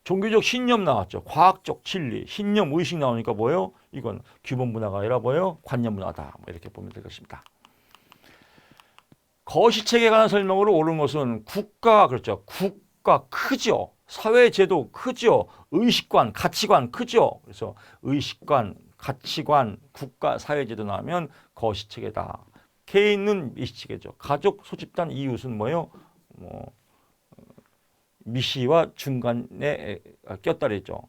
종교적 신념 나왔죠. 과학적 진리, 신념, 의식 나오니까 뭐예요? 이건 기본 문화가 아니라 뭐예요? 관념 문화다. 뭐 이렇게 보면 될 것입니다. 거시책에 관한 설명으로 옳은 것은 국가, 그렇죠. 국가 크죠. 사회제도 크죠. 의식관, 가치관 크죠. 그래서 의식관, 가치관, 국가, 사회제도 나오면 거시책이다. 개인은 미시책이죠. 가족, 소집단, 이웃은 뭐예요? 미시와 중간에 꼈다랬죠.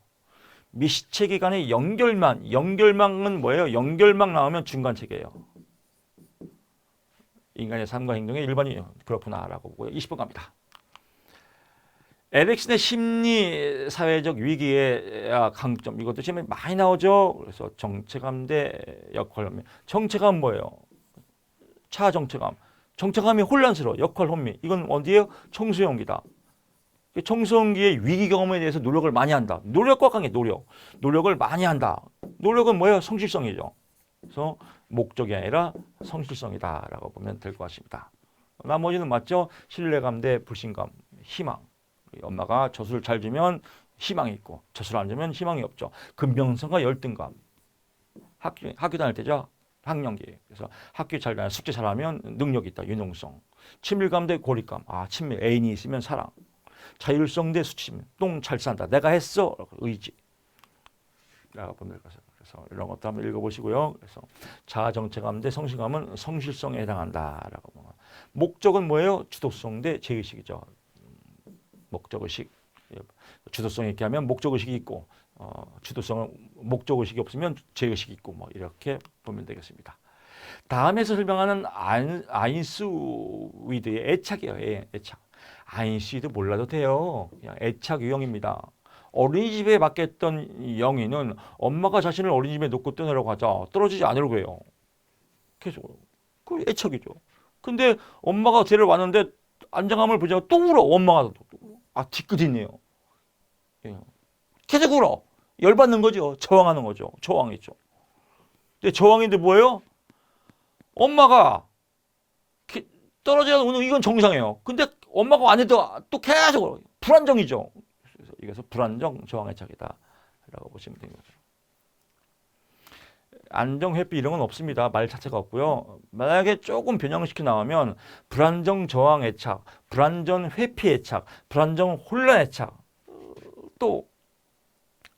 미시체계 간의 연결망은 뭐예요? 연결망 나오면 중간체계예요. 인간의 삶과 행동의 일반이 그렇구나라고 보고요. 20번 갑니다. 에릭슨의 심리 사회적 위기의 강점, 이것도 지금 많이 나오죠. 그래서 정체감 대 역할 혼미. 정체감 뭐예요? 차정체감. 정체감이 혼란스러워. 역할 혼미. 이건 어디에요? 청소년기다. 청소년기의 위기 경험에 대해서 노력을 많이 한다. 노력과 관계, 노력을 많이 한다. 노력은 뭐예요? 성실성이죠. 그래서 목적이 아니라 성실성이다라고 보면 될 것 같습니다. 나머지는 맞죠? 신뢰감 대 불신감, 희망. 엄마가 젖을 잘 주면 희망이 있고 젖을 안 주면 희망이 없죠. 근면성과 열등감. 학교 다닐 때죠. 학령기. 그래서 학교 잘 다니면 숙제 잘하면 능력이 있다. 유능성. 친밀감 대 고립감. 친밀. 애인이 있으면 사랑. 자율성 대 수치심. 똥 잘 싼다. 내가 했어. 의지. 라고 보면 될 것이죠. 그래서 이런 것도 한번 읽어보시고요. 그래서 자아정체감 대 성실감은 성실성에 해당한다라고 보면. 목적은 뭐예요? 주도성 대 제의식이죠. 목적의식. 주도성 있게 하면 목적의식이 있고 주도성은 목적의식이 없으면 제의식이 있고 뭐 이렇게 보면 되겠습니다. 다음에서 설명하는 아인스위드의 애착이에요. 애착. 아인스위드 몰라도 돼요. 그냥 애착 유형입니다. 어린이집에 맡겼던 영희는 엄마가 자신을 어린이집에 놓고 떠나려고 하자 떨어지지 않으려고 해요. 계속. 그 애착이죠. 근데 엄마가 데려왔는데 안정감을 보자고 또 울어. 엄마가 뒤끝이네요. 계속 울어. 열받는 거죠. 저항하는 거죠. 저항이죠. 근데 저항인데 뭐예요? 엄마가 떨어지지 않는 이건 정상이에요. 근데 엄마가 안 해도 또 계속 불안정이죠. 그래서 이것은 불안정 저항의 착이다라고 보시면 되는 거죠. 안정 회피 이런 건 없습니다. 말 자체가 없고요. 만약에 조금 변형시켜 나오면 불안정 저항 애착, 불안정 회피 애착, 불안정 혼란 애착, 또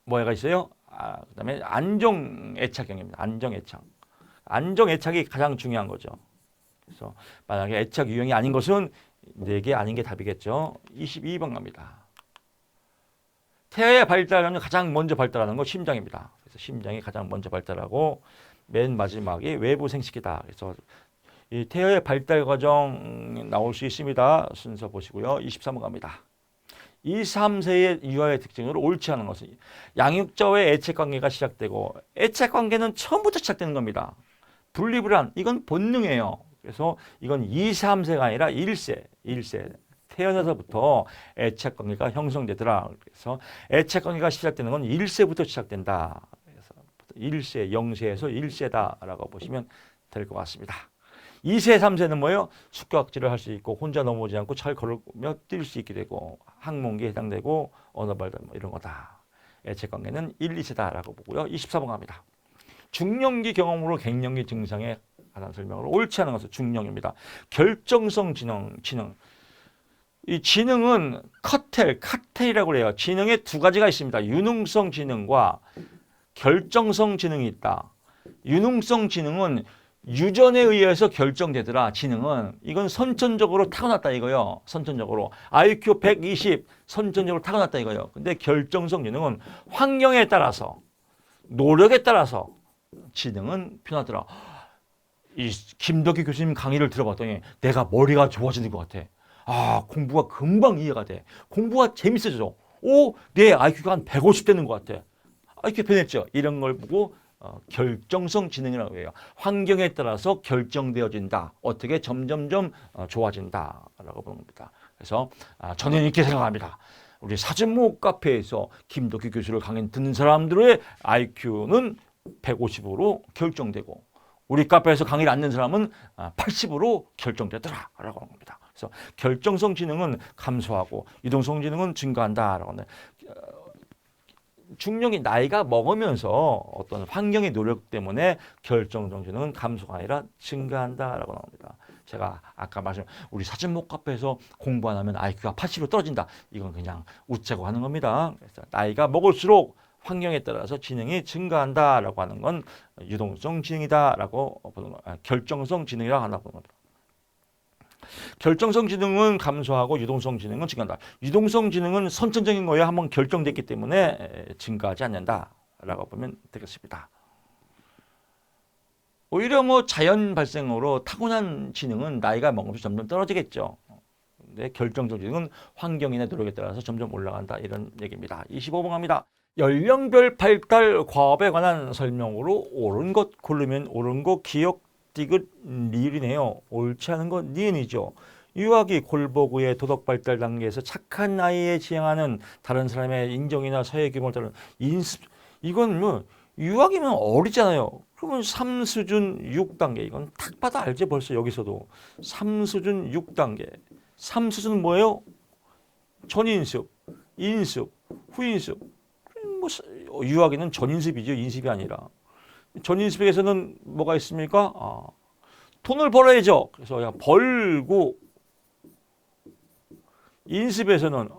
뭐가 있어요? 그다음에 안정 애착형입니다. 안정 애착. 안정 애착이 가장 중요한 거죠. 그래서 만약에 애착 유형이 아닌 것은 4개 아닌 게 답이겠죠. 22번 갑니다. 태아의 발달하면 가장 먼저 발달하는 건 심장입니다. 그래서 심장이 가장 먼저 발달하고 맨 마지막이 외부 생식이다. 그래서 이 태아의 발달 과정 나올 수 있습니다. 순서 보시고요. 23번 갑니다. 2, 3세의 유아의 특징으로 옳지 않은 것은 양육자와의 애착관계가 시작되고 애착관계는 처음부터 시작되는 겁니다. 분리불안, 이건 본능이에요. 그래서 이건 2, 3세가 아니라 1세. 태어나서부터 애착관계가 형성되더라. 그래서 애착관계가 시작되는 건 1세부터 시작된다. 그래서 1세, 0세에서 1세다라고 보시면 될 것 같습니다. 2세, 3세는 뭐예요? 숟가락질을 할 수 있고 혼자 넘어오지 않고 잘 걸으며 뛸 수 있게 되고 항문기에 해당되고 언어 발달 뭐 이런 거다. 애착관계는 1, 2세다라고 보고요. 24번 갑니다. 중년기 경험으로 갱년기 증상에 관한 설명으로 옳지 않은 것은 중년입니다. 결정성 지능. 이 지능은 카텔이라고 그래요. 지능에 두 가지가 있습니다. 유능성 지능과 결정성 지능이 있다. 유능성 지능은 유전에 의해서 결정되더라. 지능은 이건 선천적으로 타고났다 이거요. 선천적으로 IQ 120 선천적으로 타고났다 이거요. 근데 결정성 지능은 환경에 따라서 노력에 따라서 지능은 변하더라. 이 김덕기 교수님 강의를 들어봤더니 내가 머리가 좋아지는 것 같아. 공부가 금방 이해가 돼. 공부가 재밌어져. 내 IQ가 한 150 되는 것 같아. IQ 변했죠. 이런 걸 보고 결정성 지능이라고 해요. 환경에 따라서 결정되어진다. 어떻게 점점점 좋아진다라고 보는 겁니다. 그래서 저는 이렇게 생각합니다. 우리 사진모 카페에서 김덕희 교수를 강연 듣는 사람들의 IQ는 150으로 결정되고 우리 카페에서 강의를 안 듣는 사람은 80으로 결정되더라라고 하는 겁니다. 그래서 결정성 지능은 감소하고 유동성 지능은 증가한다라고 하는 중년이 나이가 먹으면서 어떤 환경의 노력 때문에 결정성 지능은 감소가 아니라 증가한다라고 나옵니다. 제가 아까 우리 사진목 카페에서 공부 안 하면 IQ가 80으로 떨어진다. 이건 그냥 웃자고 하는 겁니다. 그래서 나이가 먹을수록 환경에 따라서 지능이 증가한다라고 하는 건 유동성 지능이다라고 보는 거, 결정성 지능이라고 하나 보는 겁니다. 결정성 지능은 감소하고 유동성 지능은 증가한다. 유동성 지능은 선천적인 거에 한번 결정됐기 때문에 증가하지 않는다라고 보면 되겠습니다. 오히려 뭐 자연 발생으로 타고난 지능은 나이가 먹으면서 점점 떨어지겠죠. 근데 결정적 지능은 환경이나 노력에 따라서 점점 올라간다 이런 얘기입니다. 25번 갑니다. 연령별 발달 과업에 관한 설명으로 옳은 것 고르면 옳은 것 기억 디귿 리을이네요. 옳지 않은 건 니은이죠. 유아기 골보구의 도덕 발달 단계에서 착한 아이에 지향하는 다른 사람의 인정이나 사회 규모를 따른 인습 이건 뭐 유아기면 어리잖아요. 그러면 3수준 6단계 이건 탁 봐도 알지 벌써 여기서도 3수준 6단계 3수준 뭐예요? 전인습, 인습, 후인습 뭐 유아기는 전인습이죠. 인습이 아니라 전인습에서는 뭐가 있습니까? 돈을 벌어야죠. 그래서 그냥 벌고 인습에서는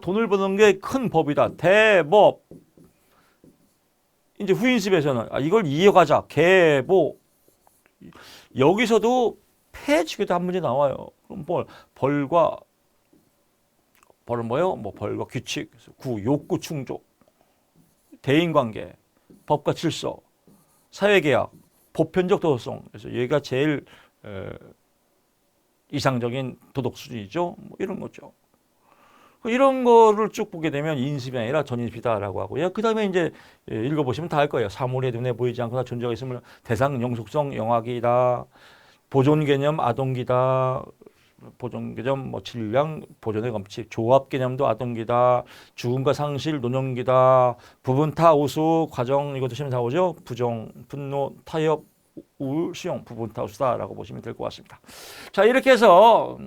돈을 버는 게 큰 법이다. 대법. 이제 후인습에서는 이걸 이어가자. 계보. 여기서도 폐지교도 한 문제 나와요. 그럼 벌은 뭐예요? 뭐 벌과 규칙, 구, 욕구 충족, 대인관계, 법과 질서, 사회계약, 보편적 도덕성. 그래서 여기가 제일 이상적인 도덕 수준이죠. 뭐 이런 거죠. 이런 거를 쭉 보게 되면 인습이 아니라 전인습이다라고 하고요. 그 다음에 이제 읽어보시면 다 알 거예요. 사물의 눈에 보이지 않거나 존재가 있으면 대상 영속성 영학이다. 보존 개념 아동기다. 보존 개념 뭐 질량 보존의 검칙 조합 개념도 아동기다. 죽음과 상실 노년기다. 부분타 우수 과정 이것도 시험에 나오죠. 부정 분노 타협 우울 수용 부분타 우수다라고 보시면 될 것 같습니다. 자 이렇게 해서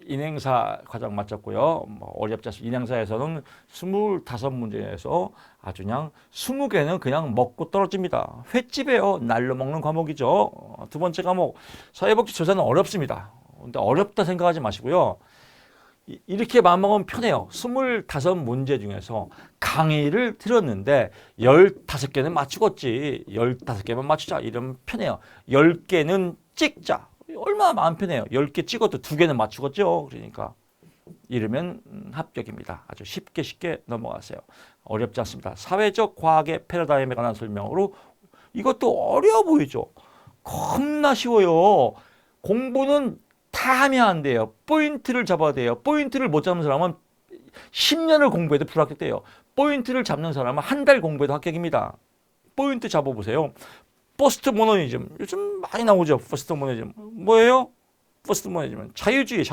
인행사 과정 마쳤고요. 뭐 어렵지 않습니다. 인행사에서는 25문제에서 아주 그냥 20개는 그냥 먹고 떨어집니다. 횟집이에요. 날로 먹는 과목이죠. 두 번째 과목 사회복지조사는 어렵습니다. 근데 어렵다 생각하지 마시고요. 이렇게 마음먹으면 편해요. 25문제 중에서 강의를 들었는데 15개는 맞추겠지. 15개만 맞추자. 이러면 편해요. 10개는 찍자. 얼마나 마음 편해요. 10개 찍어도 2개는 맞추겠죠. 그러니까 이러면 합격입니다. 아주 쉽게 넘어가세요. 어렵지 않습니다. 사회적 과학의 패러다임에 관한 설명으로 이것도 어려워 보이죠. 겁나 쉬워요. 공부는 다 하면 안 돼요. 포인트를 잡아야 돼요. 포인트를 못 잡는 사람은 10년을 공부해도 불합격돼요. 포인트를 잡는 사람은 한 달 공부해도 합격입니다. 포인트 잡아보세요. 포스트 모더니즘 요즘 많이 나오죠. 포스트 모더니즘 뭐예요? 포스트 모더니즘은 자유주의.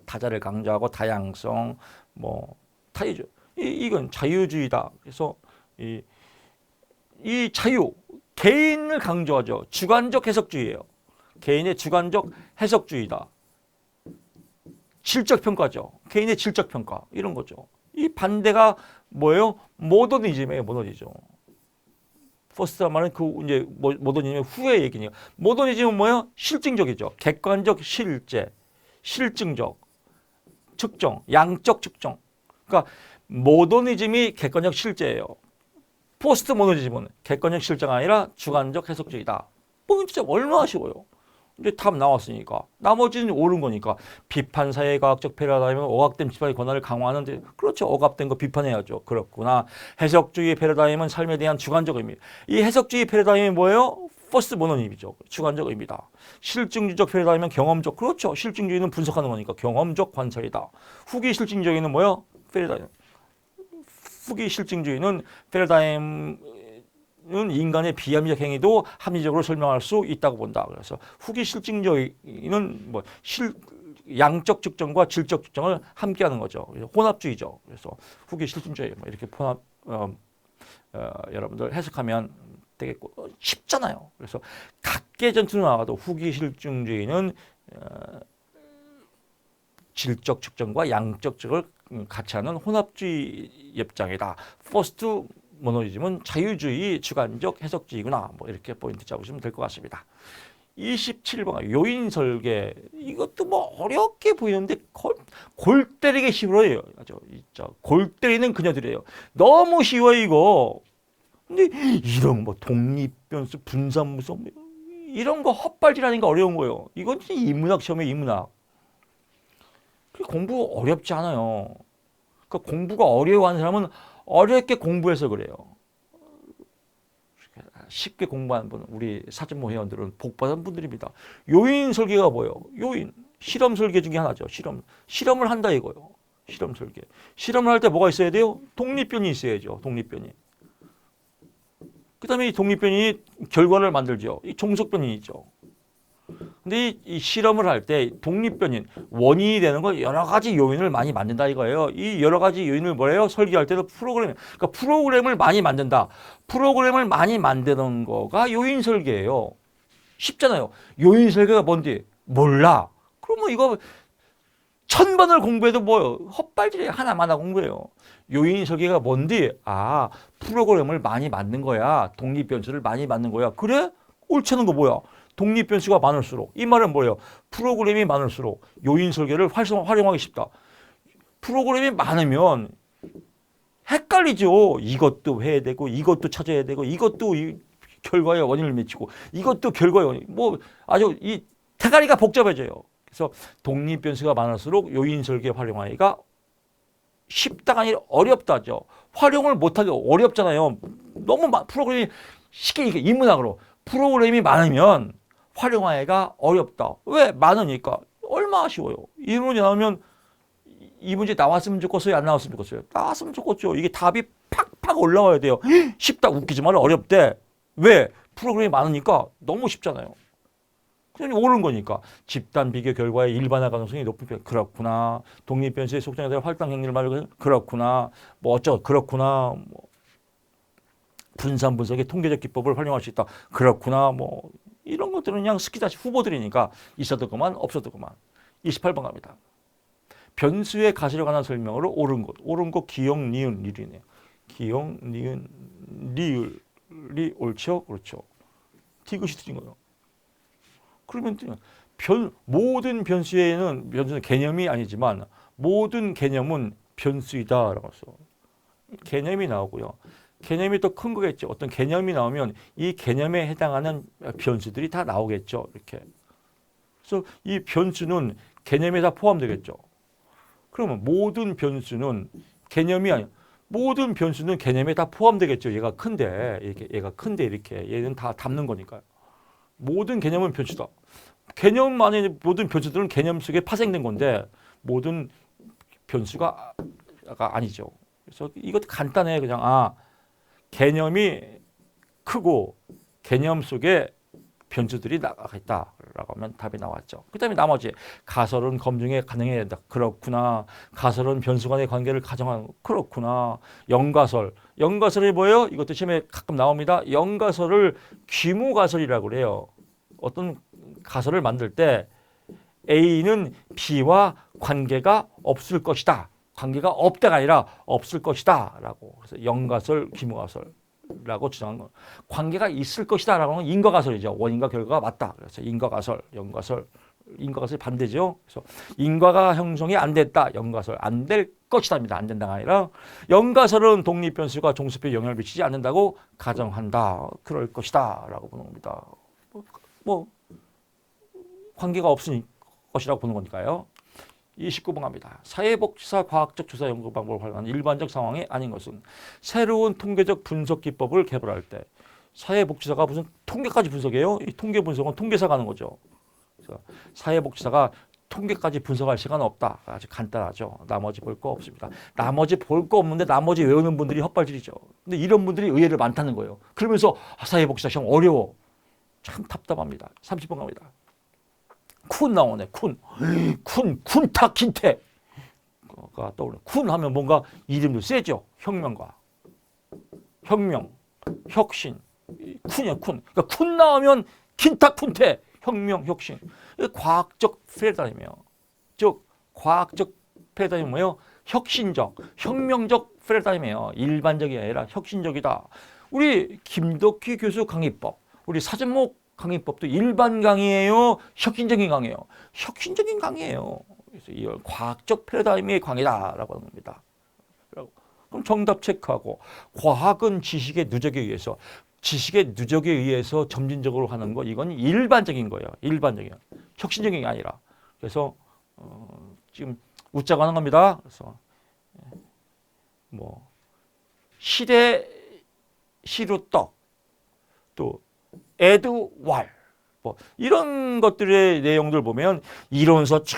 타자를 강조하고 다양성, 뭐 타이죠. 이건 자유주의다. 그래서 이 자유 개인을 강조하죠. 주관적 해석주의예요. 개인의 주관적 해석주의다. 질적평가죠. 개인의 질적평가 이런 거죠. 이 반대가 뭐예요? 모더니즘이에요. 모더니즘. 퍼스트 말은 그 이제 모더니즘의 후의 얘기네요. 모더니즘은 뭐예요? 실증적이죠. 객관적 실제, 실증적 측정, 양적 측정. 그러니까 모더니즘이 객관적 실제예요. 포스트 모더니즘은 객관적 실제가 아니라 주관적 해석주의다. 포인트가 얼마나 쉬워요. 이제 답 나왔으니까 나머지는 옳은 거니까 비판 사회과학적 패러다임은 억압된 비판의 권한을 강화하는데 그렇죠. 억압된 거 비판해야죠. 그렇구나. 해석주의 패러다임은 삶에 대한 주관적 의미. 이 해석주의 패러다임이 뭐예요? 퍼스트 모노님이죠. 주관적 의미다. 실증주의적 패러다임은 경험적. 그렇죠. 실증주의는 분석하는 거니까 경험적 관찰이다. 후기 실증주의는 뭐예요? 패러다임. 후기 실증주의는 패러다임 인간의 비합리적 행위도 합리적으로 설명할 수 있다고 본다. 그래서 후기 실증주의는 뭐 양적 측정과 질적 측정을 함께하는 거죠. 그래서 혼합주의죠. 그래서 후기 실증주의 뭐 이렇게 여러분들 해석하면 되겠고 쉽잖아요. 그래서 각계 전투로 나와도 후기 실증주의는 질적 측정과 양적 측정을 같이 하는 혼합주의 입장이다. 퍼스트 모노리즘은 자유주의 주관적 해석주의구나. 뭐 이렇게 포인트 잡으시면 될 것 같습니다. 27번 요인 설계. 이것도 뭐 어렵게 보이는데 골 때리기 쉬워요. 골 때리는 그녀들이에요. 너무 쉬워요 이거. 근데 이런 뭐 독립변수, 분산무소 이런 거 헛발질하는 게 어려운 거예요. 이건 인문학 시험에 인문학. 공부 어렵지 않아요. 그러니까 공부가 어려워하는 사람은 어렵게 공부해서 그래요. 쉽게 공부하는 분은 우리 사전모 회원들은 복받은 분들입니다. 요인 설계가 뭐예요? 요인. 실험 설계 중에 하나죠. 실험을 한다 이거예요. 실험 설계. 실험을 할 때 뭐가 있어야 돼요? 독립변이 있어야죠. 독립변이. 그 다음에 이 독립변이 결과를 만들죠. 이 종속변이 있죠. 근데 이 실험을 할 때 독립변인, 원인이 되는 거 여러 가지 요인을 많이 만든다 이거예요. 이 여러 가지 요인을 뭐래요? 설계할 때도 그러니까 프로그램을 많이 만든다. 프로그램을 많이 만드는 거가 요인 설계예요. 쉽잖아요. 요인 설계가 뭔지 몰라. 그러면 이거 1000번을 공부해도 뭐요? 헛발질이에요. 하나마나 공부해요. 요인 설계가 뭔지, 프로그램을 많이 만든 거야. 독립변수를 많이 만든 거야. 그래? 옳지 않은 거 뭐야? 독립변수가 많을수록. 이 말은 뭐예요? 프로그램이 많을수록 요인 설계를 활용하기 쉽다. 프로그램이 많으면 헷갈리죠. 이것도 해야 되고, 이것도 찾아야 되고, 이것도 결과의 원인을 맺히고, 이것도 결과의 원인. 뭐 아주 이 대가리가 복잡해져요. 그래서 독립변수가 많을수록 요인 설계 활용하기가 쉽다가 아니라 어렵다죠. 활용을 못하기 어렵잖아요. 너무 프로그램이 쉽게 인문학으로 프로그램이 많으면 활용하기가 어렵다. 왜? 많으니까. 얼마나 쉬워요. 이 문제 나오면 이 문제 나왔으면 좋겠어요? 안 나왔으면 좋겠어요? 나왔으면 좋겠죠. 이게 답이 팍팍 올라와야 돼요. 쉽다 웃기지만 어렵대. 왜? 프로그램이 많으니까 너무 쉽잖아요. 그냥 옳은 거니까. 집단 비교 결과의 일반화 가능성이 높은 편. 그렇구나. 독립변수의 속성에 대한 활동 행위를 말하고 그렇구나. 뭐 그렇구나. 뭐 분산 분석의 통계적 기법을 활용할 수 있다. 그렇구나. 뭐 이런 것들은 그냥 스키다시 후보들이니까 있어도 그만 없어도 그만. 28번 갑니다. 변수의 가설에 관한 설명으로 옳은 것 기억, 니은, 리을이네요. 기억, 니은, 리을이 옳죠? 그렇죠. 디귿이 틀린 거예요. 그러면 모든 변수는 개념이 아니지만 모든 개념은 변수이다라고 해서 개념이 나오고요. 개념이 더 큰 거겠죠. 어떤 개념이 나오면 이 개념에 해당하는 변수들이 다 나오겠죠. 이렇게. 그래서 이 변수는 개념에 다 포함되겠죠. 그러면 모든 변수는 개념이 아니 모든 변수는 개념에 다 포함되겠죠. 얘가 큰데 이렇게 얘는 다 담는 거니까요. 모든 개념은 변수다. 개념만의 모든 변수들은 개념 속에 파생된 건데 모든 변수가 아니죠. 그래서 이것도 간단해. 그냥 개념이 크고 개념 속에 변수들이 나가 있다라고 하면 답이 나왔죠. 그 다음에 나머지 가설은 검증에 가능해야 된다. 그렇구나. 가설은 변수 간의 관계를 가정하는 그렇구나. 영가설이 뭐예요? 이것도 시험에 가끔 나옵니다. 영가설을 귀무가설이라고 그래요. 어떤 가설을 만들 때 A는 B와 관계가 없을 것이다. 관계가 없다가 아니라 없을 것이다 라고. 그래서 영가설, 귀무가설라고 주장한 거. 관계가 있을 것이다 라고 하는 인과가설이죠. 원인과 결과가 맞다. 그래서 인과가설, 인과가설이 반대죠. 그래서 인과가 형성이 안 됐다. 영가설 안 될 것이다입니다. 안 된다가 아니라 영가설은 독립변수가 종수표에 영향을 미치지 않는다고 가정한다. 그럴 것이다 라고 보는 겁니다. 뭐 관계가 없으니 것이라고 보는 거니까요. 29번 갑니다. 사회복지사 과학적 조사 연구 방법을 활용하는 일반적 상황이 아닌 것은 새로운 통계적 분석 기법을 개발할 때 사회복지사가 무슨 통계까지 분석해요? 이 통계 분석은 통계사가 하는 거죠. 그래서 사회복지사가 통계까지 분석할 시간 없다. 아주 간단하죠. 나머지 볼 거 없습니다. 나머지 볼 거 없는데 나머지 외우는 분들이 헛발질이죠. 근데 이런 분들이 의외로 많다는 거예요. 그러면서 사회복지사 시험 어려워. 참 답답합니다. 30번 갑니다. 쿤 나오네. 쿤타 긴태. 가 떠오르네. 쿤 하면 뭔가 이름도 세죠. 혁명가. 혁명, 혁신. 쿤이야, 쿤. 그러니까 쿤 나오면 긴타 쿤태. 혁명, 혁신. 과학적 패러다임이에요. 즉 과학적 패러다임은 뭐예요? 혁신적, 혁명적 패러다임이에요. 일반적이 아니라 혁신적이다. 우리 김덕희 교수 강의법, 우리 사전목 강의법도 일반 강의예요? 혁신적인 강의예요? 혁신적인 강의예요. 그래서 이 과학적 패러다임의 강의다라고 하는 겁니다. 그럼 정답 체크하고 과학은 지식의 누적에 의해서 지식의 누적에 의해서 점진적으로 하는 거 이건 일반적인 거예요. 일반적인 혁신적인 게 아니라 그래서 지금 웃자고 하는 겁니다. 그래서 뭐 시대 시루떡 또 에드왈 뭐 이런 것들의 내용들 보면 이론서 쫙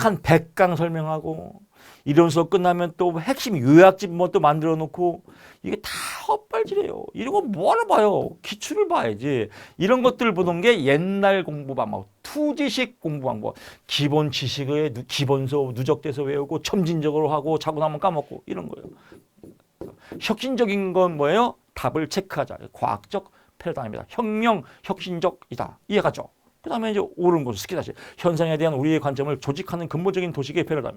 한 100강 설명하고 이론서 끝나면 또 핵심 요약집 뭐 또 만들어 놓고 이게 다 헛발질이에요. 이런 거 뭐하러 봐요? 기출을 봐야지. 이런 것들 보는 게 옛날 공부 방법, 투지식 공부 방법. 기본 지식의 기본서 누적돼서 외우고 점진적으로 하고 자고 나면 까먹고 이런 거예요. 혁신적인 건 뭐예요? 답을 체크하자. 과학적 패러다임이다. 혁명, 혁신적이다. 이해가죠? 그 다음에 이제 옳은 것을 스키다시 현상에 대한 우리의 관점을 조직하는 근본적인 도식의 패러다임.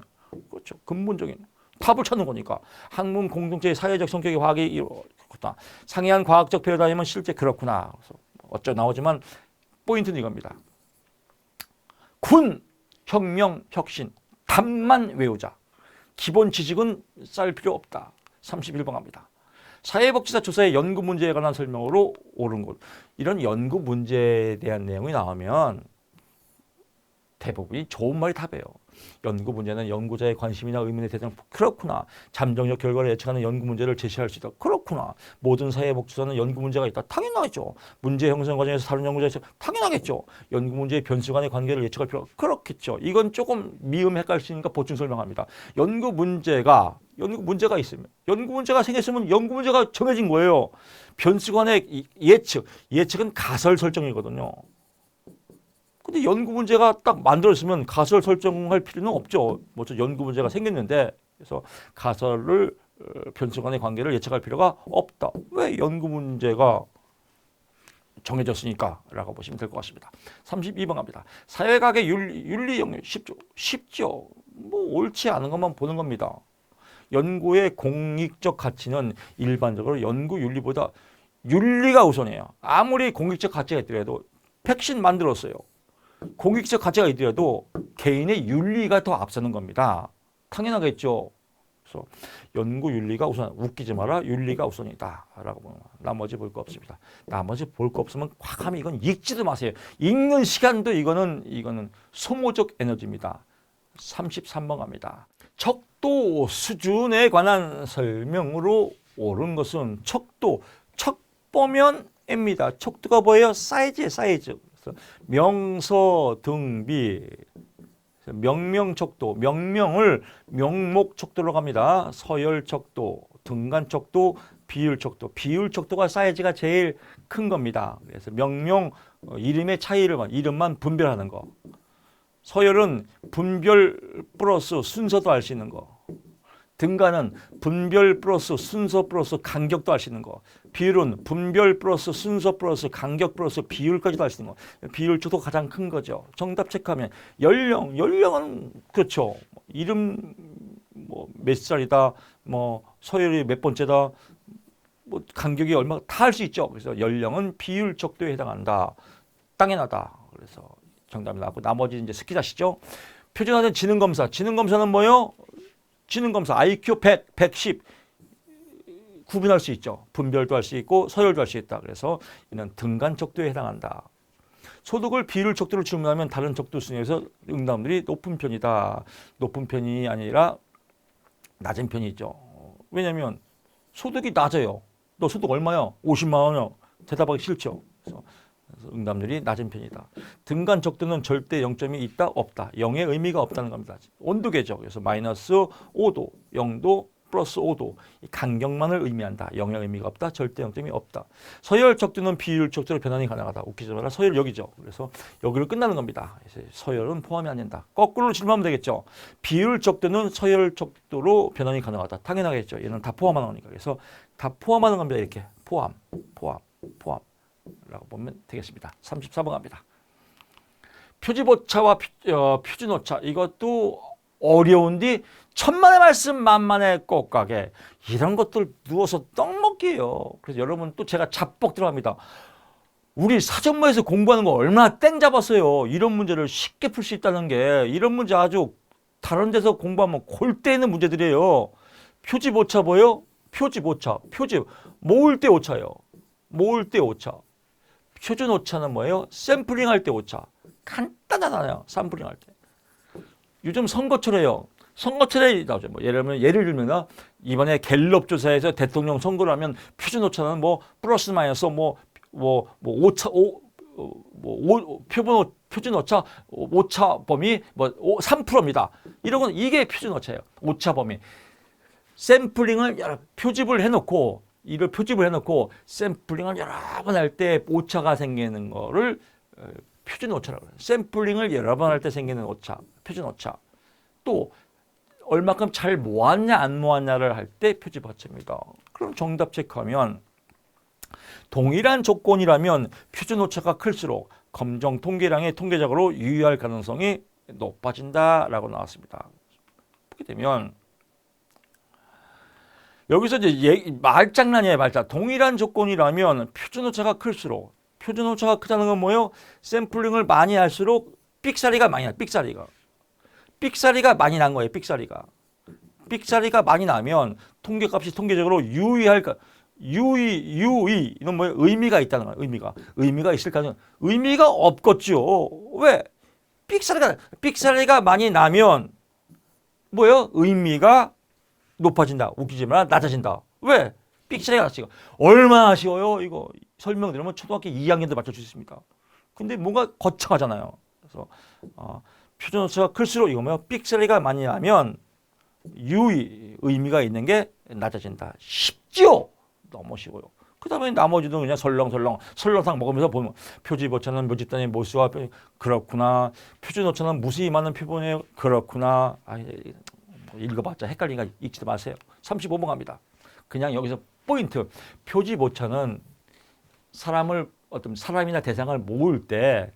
그렇죠. 근본적인 답을 찾는 거니까. 학문 공동체의 사회적 성격의 화학이 이렇구나. 상이한 과학적 패러다임은 실제 그렇구나. 그래서 어쩌 나오지만 포인트는 이겁니다. 군, 혁명, 혁신. 답만 외우자. 기본 지식은 쌓을 필요 없다. 31번 갑니다. 사회복지사 조사의 연구 문제에 관한 설명으로 옳은 것. 이런 연구 문제에 대한 내용이 나오면 대부분이 좋은 말이 답이에요. 연구 문제는 연구자의 관심이나 의문에 대한 그렇구나. 잠정적 결과를 예측하는 연구 문제를 제시할 수 있다. 그렇구나. 모든 사회복지사는 연구 문제가 있다. 당연하겠죠. 문제 형성 과정에서 다른 연구자에서 당연하겠죠. 연구 문제의 변수 간의 관계를 예측할 필요가 그렇겠죠. 이건 조금 미음 헷갈리니까 보충 설명합니다. 연구 문제가 있으면 연구 문제가 생겼으면 연구 문제가 정해진 거예요. 변수 간의 예측은 가설 설정이거든요. 근데 연구 문제가 딱 만들어졌으면 가설 설정할 필요는 없죠. 뭐 연구 문제가 생겼는데 그래서 가설을 변수 간의 관계를 예측할 필요가 없다. 왜 연구 문제가 정해졌으니까 라고 보시면 될 것 같습니다. 32번 갑니다. 사회과학의 윤리 영역 쉽죠. 뭐 옳지 않은 것만 보는 겁니다. 연구의 공익적 가치는 일반적으로 연구 윤리보다 윤리가 우선이에요. 아무리 공익적 가치가 있더라도 백신 만들었어요. 공익적 가치가 있더라도 개인의 윤리가 더 앞서는 겁니다. 당연하겠죠. 그래서 연구 윤리가 우선, 웃기지 마라, 윤리가 우선이다 라고 보면 나머지 볼 거 없습니다. 나머지 볼 거 없으면 과감히 이건 읽지도 마세요. 읽는 시간도 이거는 소모적 에너지입니다. 33번 갑니다. 척도 수준에 관한 설명으로 옳은 것은 척보면입니다. 척도가 뭐예요? 사이즈예요, 사이즈. 명서 등비, 명명척도, 명명을 명목척도로 갑니다. 서열척도, 등간척도, 비율척도. 비율척도가 사이즈가 제일 큰 겁니다. 그래서 명명 이름의 차이를 이름만 분별하는 거. 서열은 분별 플러스 순서도 알 수 있는 거. 등간은 분별 플러스 순서 플러스 간격도 알 수 있는 거. 비율은 분별 플러스 순서 플러스 간격 플러스 비율까지도 알 수 있는 거. 비율적도 가장 큰 거죠. 정답 체크하면 연령은 그렇죠. 이름 뭐 몇 살이다, 뭐 서열이 몇 번째다, 뭐 간격이 얼마 다 알 수 있죠. 그래서 연령은 비율적도에 해당한다. 당연하다. 그래서 정답이 나고 나머지 이제 스키다시죠. 표준화된 지능검사. 지능검사는 뭐요? 지능검사 IQ 100, 110 구분할 수 있죠. 분별도 할 수 있고 서열도 할 수 있다. 그래서 이는 등간 척도에 해당한다. 소득을 비율 척도로 질문하면 다른 척도 순위에서 응답률이 높은 편이다. 높은 편이 아니라 낮은 편이 있죠. 왜냐하면 소득이 낮아요. 너 소득 얼마요? 50만 원이요. 대답하기 싫죠. 그래서 응답률이 낮은 편이다. 등간 적도는 절대 0점이 있다 없다. 0의 의미가 없다는 겁니다. 온도계죠. 그래서 마이너스 5도, 0도, 플러스 5도. 이 간격만을 의미한다. 0의 의미가 없다. 절대 0점이 없다. 서열 적도는 비율 적도로 변환이 가능하다. 웃기지 마라. 서열 여기죠. 그래서 여기로 끝나는 겁니다. 그래서 서열은 포함이 안 된다. 거꾸로 질문하면 되겠죠. 비율 적도는 서열 적도로 변환이 가능하다. 당연하겠죠. 얘는 다 포함하는 거니까. 그래서 다 포함하는 겁니다. 이렇게 포함라고 보면 되겠습니다. 34번 갑니다. 표지오차와 표준오차 이것도 어려운데 천만의 말씀 만만의 꽃가게 이런 것들 누워서 떡 먹기예요. 그래서 여러분 또 제가 자뻑 들어갑니다. 우리 사전모에서 공부하는 거 얼마나 땡 잡았어요. 이런 문제를 쉽게 풀 수 있다는 게 이런 문제 아주 다른 데서 공부하면 골 때리는 문제들이에요. 표지오차 뭐예요? 표지오차 모을 때 오차예요. 모을 때 오차. 표준오차는 뭐예요? 샘플링 할 때 오차. 간단하잖아요. 샘플링 할 때. 요즘 선거철에요. 선거철에 나오죠. 뭐 예를 들면 이번에 갤럽 조사에서 대통령 선거를 하면 표준오차는 뭐 플러스 마이너스 표준오차 오차 범위 3%입니다. 이런 건 이게 표준오차예요. 오차 범위. 샘플링을 표집을 해놓고 샘플링을 여러 번 할 때 오차가 생기는 거를 표준오차라고 해요. 샘플링을 여러 번 할 때 생기는 오차, 표준오차. 또 얼마큼 잘 모았냐 안 모았냐를 할 때 표집오차입니다. 그럼 정답 체크하면 동일한 조건이라면 표준오차가 클수록 검정 통계량이 통계적으로 유의할 가능성이 높아진다라고 나왔습니다. 보게 되면 여기서 이제 말장난이에요, 말장. 동일한 조건이라면 표준오차가 클수록 표준오차가 크다는 건 뭐예요? 샘플링을 많이 할수록 삑사리가 많이 나. 삑사리가 많이 난 거예요. 삑사리가 많이 나면 통계값이 통계적으로 유의 이건 뭐예요? 의미가 있다는 거예요. 의미가 있을 가능. 의미가 없겠죠. 왜? 삑사리가 많이 나면 뭐예요? 의미가 높아진다. 웃기지만 낮아진다. 왜? 삑사리가 났어요. 얼마나 쉬워요? 이거 설명드리면 초등학교 2학년도 맞출 수 있습니까? 근데 뭔가 거창하잖아요. 그래서 표준오차가 클수록 이거 뭐예요? 삑사리가 많이 나면 의미가 있는 게 낮아진다. 쉽죠? 너무 쉬워요. 그 다음에 나머지도 그냥 설렁탕 먹으면서 보면 표지오차는 모집단의 모수와 그렇구나. 표준오차는 무수히 많은 표본에 그렇구나. 읽어봤자 헷갈리니까 읽지도 마세요. 35번 갑니다. 그냥 여기서 포인트. 표지오차는 사람이나 대상을 모을 때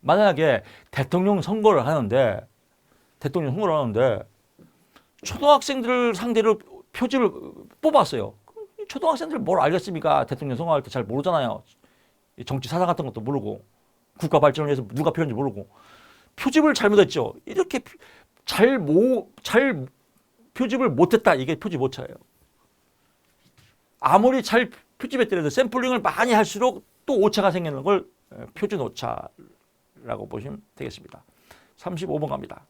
만약에 대통령 선거를 하는데 초등학생들을 상대로 표지를 뽑았어요. 초등학생들 뭘 알겠습니까? 대통령 선거할 때 잘 모르잖아요. 정치 사상 같은 것도 모르고 국가 발전을 위해서 누가 필요한지 모르고 표집을 잘못했죠. 이렇게 잘 표집을 못했다. 이게 표지오차예요. 아무리 잘 표집했더라도 샘플링을 많이 할수록 또 오차가 생기는 걸 표준오차라고 보시면 되겠습니다. 35번 갑니다.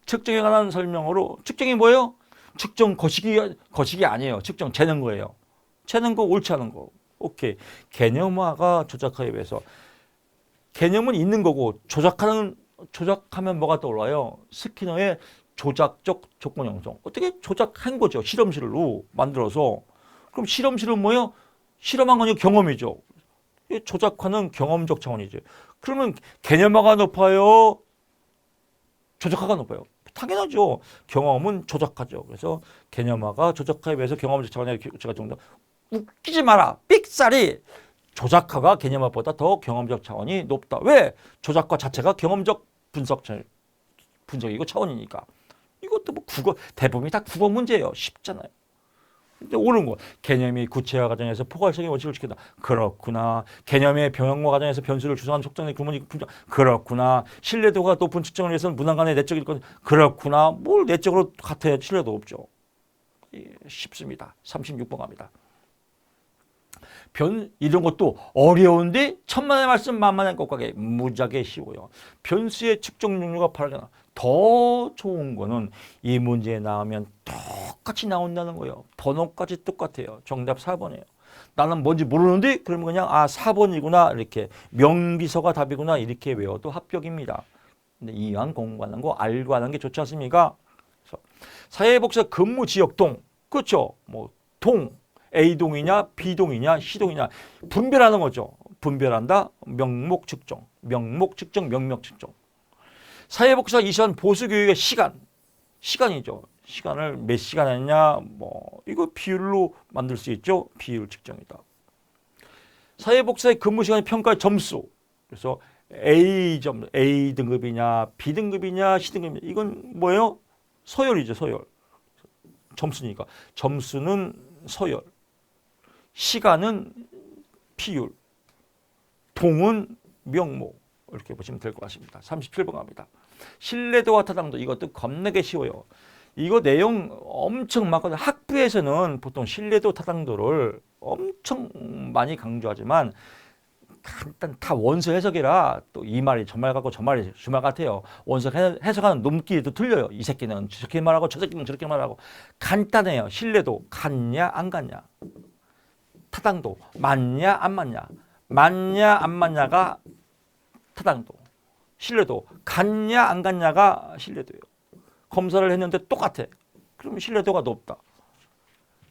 측정에 관한 설명으로 측정이 뭐예요? 측정 거시기 아니에요. 측정 재는 거예요. 재는 거 옳지 않은 거. 오케이. 개념화가 조작하에 의해서 개념은 있는 거고 조작하면 뭐가 떠올라요? 스키너의 조작적 조건 형성. 어떻게 조작한 거죠? 실험실로 만들어서. 그럼 실험실은 뭐예요? 실험한 건 경험이죠. 조작화는 경험적 차원이죠. 그러면 개념화가 높아요? 조작화가 높아요? 당연하죠. 경험은 조작화죠. 그래서 개념화가 조작화에 비해서 경험적 차원의 제가 정답. 웃기지 마라. 삑사리. 조작화가 개념화보다 더 경험적 차원이 높다. 왜? 조작화 자체가 경험적 분석이고 차원이니까. 이것도 뭐 대부분이 다 국어 문제예요. 쉽잖아요. 근데 옳은 거. 개념이 구체화 과정에서 포괄성의 원칙을 지킨다. 그렇구나. 개념의 병형화 과정에서 변수를 주성한 속성의 구문이 분석. 그렇구나. 신뢰도가 높은 측정을 위해서는 문항 간의 내적일 것. 그렇구나. 뭘 내적으로 같아야 신뢰도 없죠. 쉽습니다. 36번 갑니다. 이런 것도 어려운데 천만의 말씀 만만의 꽃가게 무지하게 쉬워요. 변수의 측정 능력가 빠르잖아. 더 좋은 거는 이 문제에 나오면 똑같이 나온다는 거예요. 번호까지 똑같아요. 정답 4번이에요. 나는 뭔지 모르는데 그러면 그냥 4번이구나 이렇게 명비서가 답이구나 이렇게 외워도 합격입니다. 근데 이왕 공부하는 거 알고 하는 게 좋지 않습니까? 사회복지사 근무 지역동 그렇죠. 뭐 동 A동이냐 B동이냐 C동이냐 분별하는 거죠. 분별한다. 명목 측정, 명목 측정, 명목 측정. 사회복지사 2시간 보수교육의 시간이죠. 시간을 몇 시간 했냐 뭐 이거 비율로 만들 수 있죠. 비율 측정이다. 사회복지사의 근무시간의 평가 점수. 그래서 A점, A등급이냐 B등급이냐 C등급이냐 이건 뭐예요? 서열이죠. 서열. 점수니까. 점수는 서열. 시간은 비율. 동은 명목. 이렇게 보시면 될 것 같습니다. 37번 갑니다. 신뢰도와 타당도 이것도 겁나게 쉬워요. 이거 내용 엄청 많거든요. 학부에서는 보통 신뢰도 타당도를 엄청 많이 강조하지만 간단 다 원서 해석이라 또 이 말이 저 말 같고 저 말이 저 말 같아요. 원서 해석하는 놈끼리도 틀려요. 이 새끼는 저렇게 말하고 저 새끼는 저렇게 말하고 간단해요. 신뢰도 같냐 안 같냐. 타당도 맞냐 안 맞냐. 맞냐 안 맞냐가 타당도. 신뢰도 같냐 안 같냐가 신뢰도예요. 검사를 했는데 똑같아. 그러면 신뢰도가 높다.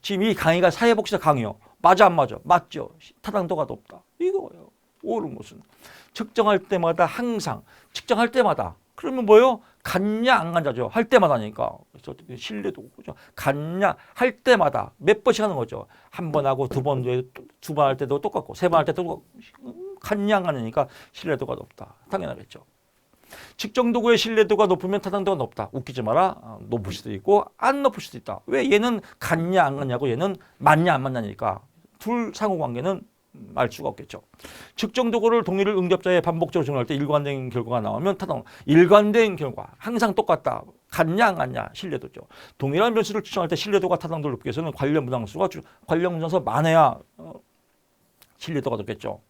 지금 이 강의가 사회복지사 강의요. 맞아 안 맞아? 맞죠. 타당도가 높다. 이거예요. 옳은 것은 측정할 때마다 항상 측정할 때마다 그러면 뭐예요? 같냐 안 같냐죠. 할 때마다니까. 그래서 신뢰도 그죠. 같냐 할 때마다 몇 번씩 하는 거죠. 한 번 하고 두 번 할 때도 똑같고 세 번 할 때도 똑같고 같냐 안 같냐니까 신뢰도가 높다. 당연하겠죠. 측정 도구의 신뢰도가 높으면 타당도가 높다. 웃기지 마라. 높을 수도 있고 안 높을 수도 있다. 왜 얘는 같냐 안 같냐고 얘는 맞냐 안 맞냐니까. 둘 상호관계는 알 수가 없겠죠. 측정 도구를 동일을 응답자에 반복적으로 적용할 때 일관된 결과가 나오면 타당. 일관된 결과 항상 똑같다. 같냐 안 같냐 신뢰도죠. 동일한 변수를 추정할 때 신뢰도가 타당도를 높기 위해서는 관련 문항수가 관련 문항수가 많아야 신뢰도가 높겠죠.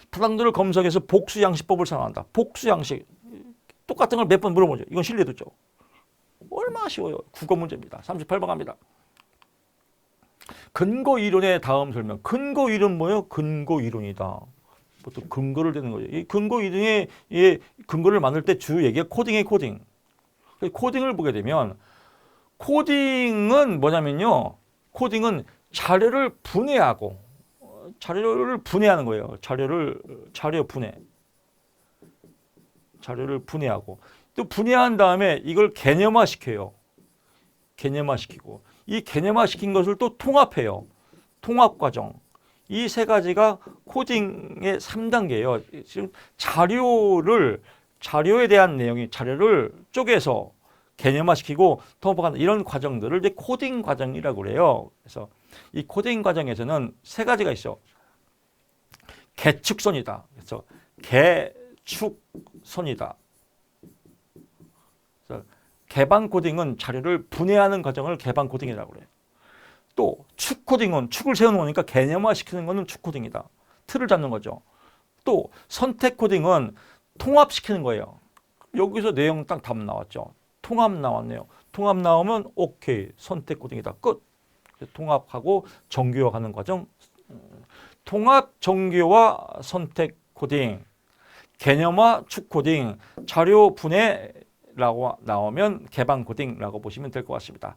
타당도를 검색해서 복수 양식법을 사용한다. 복수 양식 똑같은 걸 몇 번 물어보죠. 이건 신뢰도죠. 얼마나 쉬워요. 국어 문제입니다. 38번 갑니다. 근거 이론의 다음 설명. 근거 이론 뭐예요? 근거 이론이다. 보통 근거를 대는 거죠. 이 근거 이론의 근거를 만들 때 주 얘기가 코딩의 코딩. 코딩을 보게 되면 코딩은 뭐냐면요. 코딩은 자료를 분해하고 자료를 분해하는 거예요. 자료 분해. 자료를 분해하고 또 분해한 다음에 이걸 개념화시켜요. 개념화시키고 이 개념화시킨 것을 또 통합해요. 통합 과정. 이 세 가지가 코딩의 3단계예요. 지금 자료에 대한 내용이 자료를 쪼개서 개념화시키고 통합하는 이런 과정들을 이제 코딩 과정이라고 그래요. 그래서 이 코딩 과정에서는 세 가지가 있어. 개축선이다. 그래서 개축선이다. 그래서 개방 코딩은 자료를 분해하는 과정을 개방 코딩이라고 그래요. 또 축 코딩은 축을 세우는 거니까 개념화시키는 거는 축 코딩이다. 틀을 잡는 거죠. 또 선택 코딩은 통합시키는 거예요. 여기서 내용 딱 답 나왔죠. 통합 나왔네요. 통합 나오면 오케이. 선택 코딩이다. 끝. 통합하고 정교화하는 과정. 통합, 정교화, 선택 코딩. 개념화, 축 코딩. 자료 분해라고 나오면 개방 코딩이라고 보시면 될 것 같습니다.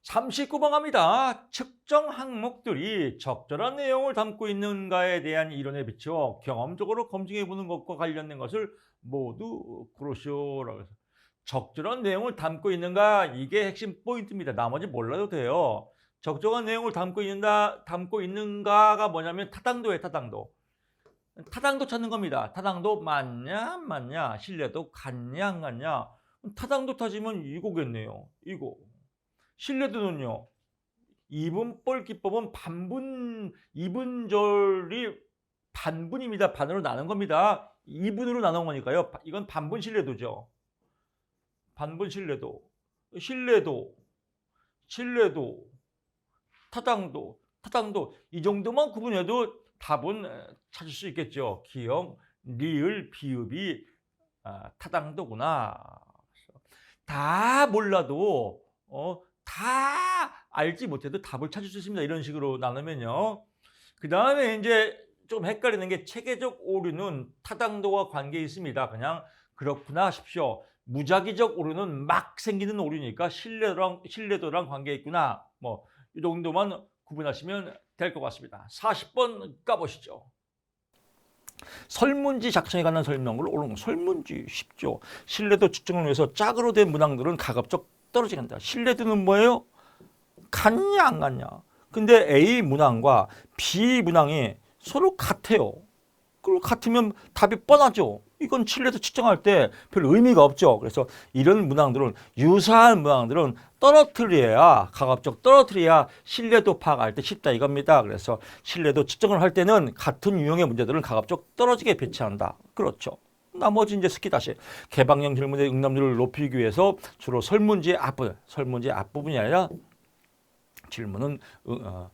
39번 갑니다. 측정 항목들이 적절한 내용을 담고 있는가에 대한 이론에 비추어 경험적으로 검증해 보는 것과 관련된 것을 모두 고르시오라고 해서 적절한 내용을 담고 있는가 이게 핵심 포인트입니다. 나머지 몰라도 돼요. 적절한 내용을 담고 있는가가 뭐냐면 타당도예요. 타당도. 타당도 찾는 겁니다. 타당도 맞냐 안 맞냐 신뢰도 같냐 안 같냐 타당도 따지면 이거겠네요. 이거. 신뢰도는요. 이분법 기법은 이분절이 반분입니다. 반으로 나눈 겁니다. 2분으로 나눈 거니까요. 이건 반분 신뢰도죠. 반분 신뢰도. 신뢰도. 타당도. 이 정도만 구분해도 답은 찾을 수 있겠죠. 기억, 리을, 비읍이 타당도구나. 다 몰라도 다 알지 못해도 답을 찾을 수 있습니다. 이런 식으로 나누면요. 그 다음에 이제 좀 헷갈리는 게 체계적 오류는 타당도와 관계 있습니다. 그냥 그렇구나 하십시오. 무작위적 오류는 막 생기는 오류니까 신뢰도랑 관계 있구나. 뭐 이 정도만 구분하시면 될 것 같습니다. 40번 까보시죠. 설문지 작성에 관한 설명을 옳은 설문지 쉽죠. 신뢰도 측정을 위해서 짝으로 된 문항들은 가급적 떨어지게 한다. 신뢰도는 뭐예요? 같냐 안 같냐. 근데 A 문항과 B 문항이 서로 같아요. 그리고 같으면 답이 뻔하죠. 이건 신뢰도 측정할 때 별 의미가 없죠. 그래서 이런 문항들은 유사한 문항들은 떨어뜨려야 가급적 떨어뜨려야 신뢰도 파악할 때 쉽다 이겁니다. 그래서 신뢰도 측정을 할 때는 같은 유형의 문제들은 가급적 떨어지게 배치한다. 그렇죠. 나머지 이제 스키 다시 개방형 질문의 응답률을 높이기 위해서 주로 설문지의 앞부분이 아니라 질문은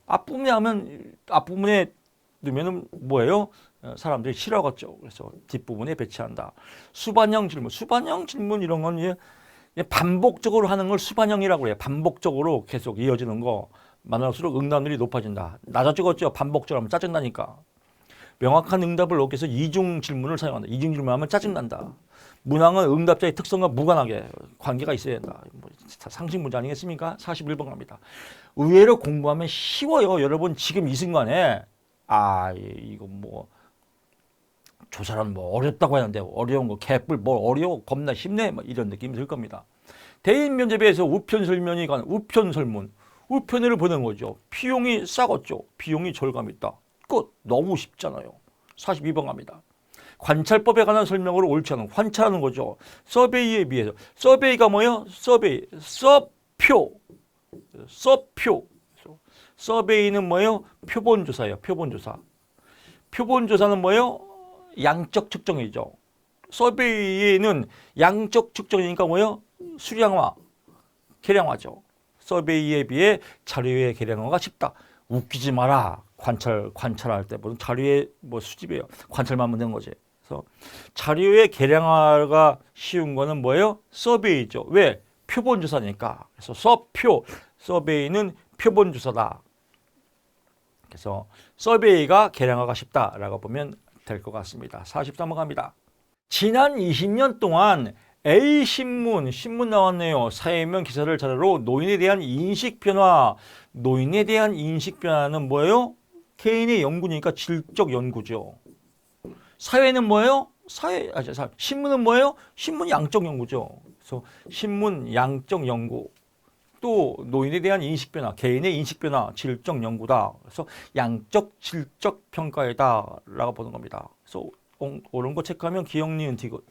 앞부분에 하면 앞부분에 넣으면은 뭐예요? 사람들이 싫어하겠죠. 그래서 뒷부분에 배치한다. 수반형 질문 이런 건 이제 반복적으로 하는 걸 수반형이라고 해요. 반복적으로 계속 이어지는 거 많을수록 응답률이 높아진다. 낮아지겠죠. 반복적으로 하면 짜증나니까. 명확한 응답을 얻기 위해서 이중 질문을 사용한다. 이중 질문하면 짜증난다. 문항은 응답자의 특성과 무관하게 관계가 있어야 된다. 뭐 상식 문제 아니겠습니까? 41번 갑니다. 의외로 공부하면 쉬워요. 여러분 지금 이 순간에 이거 뭐 조사는 뭐 어렵다고 하는데 어려운 거 개뿔 뭐 어려워 겁나 쉽네 뭐 이런 느낌이 들 겁니다. 대인 면접에서 우편 설문이 가는 우편 설문 우편을 보는 거죠. 비용이 싸겠죠. 비용이 절감 있다. 끝. 너무 쉽잖아요. 42번 갑니다. 관찰법에 관한 설명으로 옳지 않은 관찰하는 거죠. 서베이에 비해서 서베이가 뭐예요? 서베이 서표 서베이는 뭐예요? 표본조사예요. 표본조사는 뭐예요? 양적 측정이죠. 서베이는 양적 측정이니까 뭐예요? 수량화, 계량화죠. 서베이에 비해 자료의 계량화가 쉽다. 웃기지 마라. 관찰할 때 무슨 자료의 뭐 수집이에요. 관찰만 하면 되는 거지. 그래서 자료의 계량화가 쉬운 거는 뭐예요? 서베이죠. 왜? 표본조사니까. 그래서 서베이는 표본조사다. 그래서 서베이가 계량화가 쉽다라고 보면 될 것 같습니다. 43번 갑니다. 지난 20년 동안 A 신문 나왔네요. 사회면 기사를 자료로 노인에 대한 인식 변화는 뭐예요? 개인의 연구니까 질적 연구죠. 사회는 뭐예요? 신문은 뭐예요? 신문 양적 연구죠. 그래서 신문 양적 연구. 또 노인에 대한 인식 변화, 개인의 인식 변화, 질적 연구다. 그래서 양적, 질적 평가이다라고 보는 겁니다. 그래서 옳은 거 체크하면 기억, 니은, 디귿이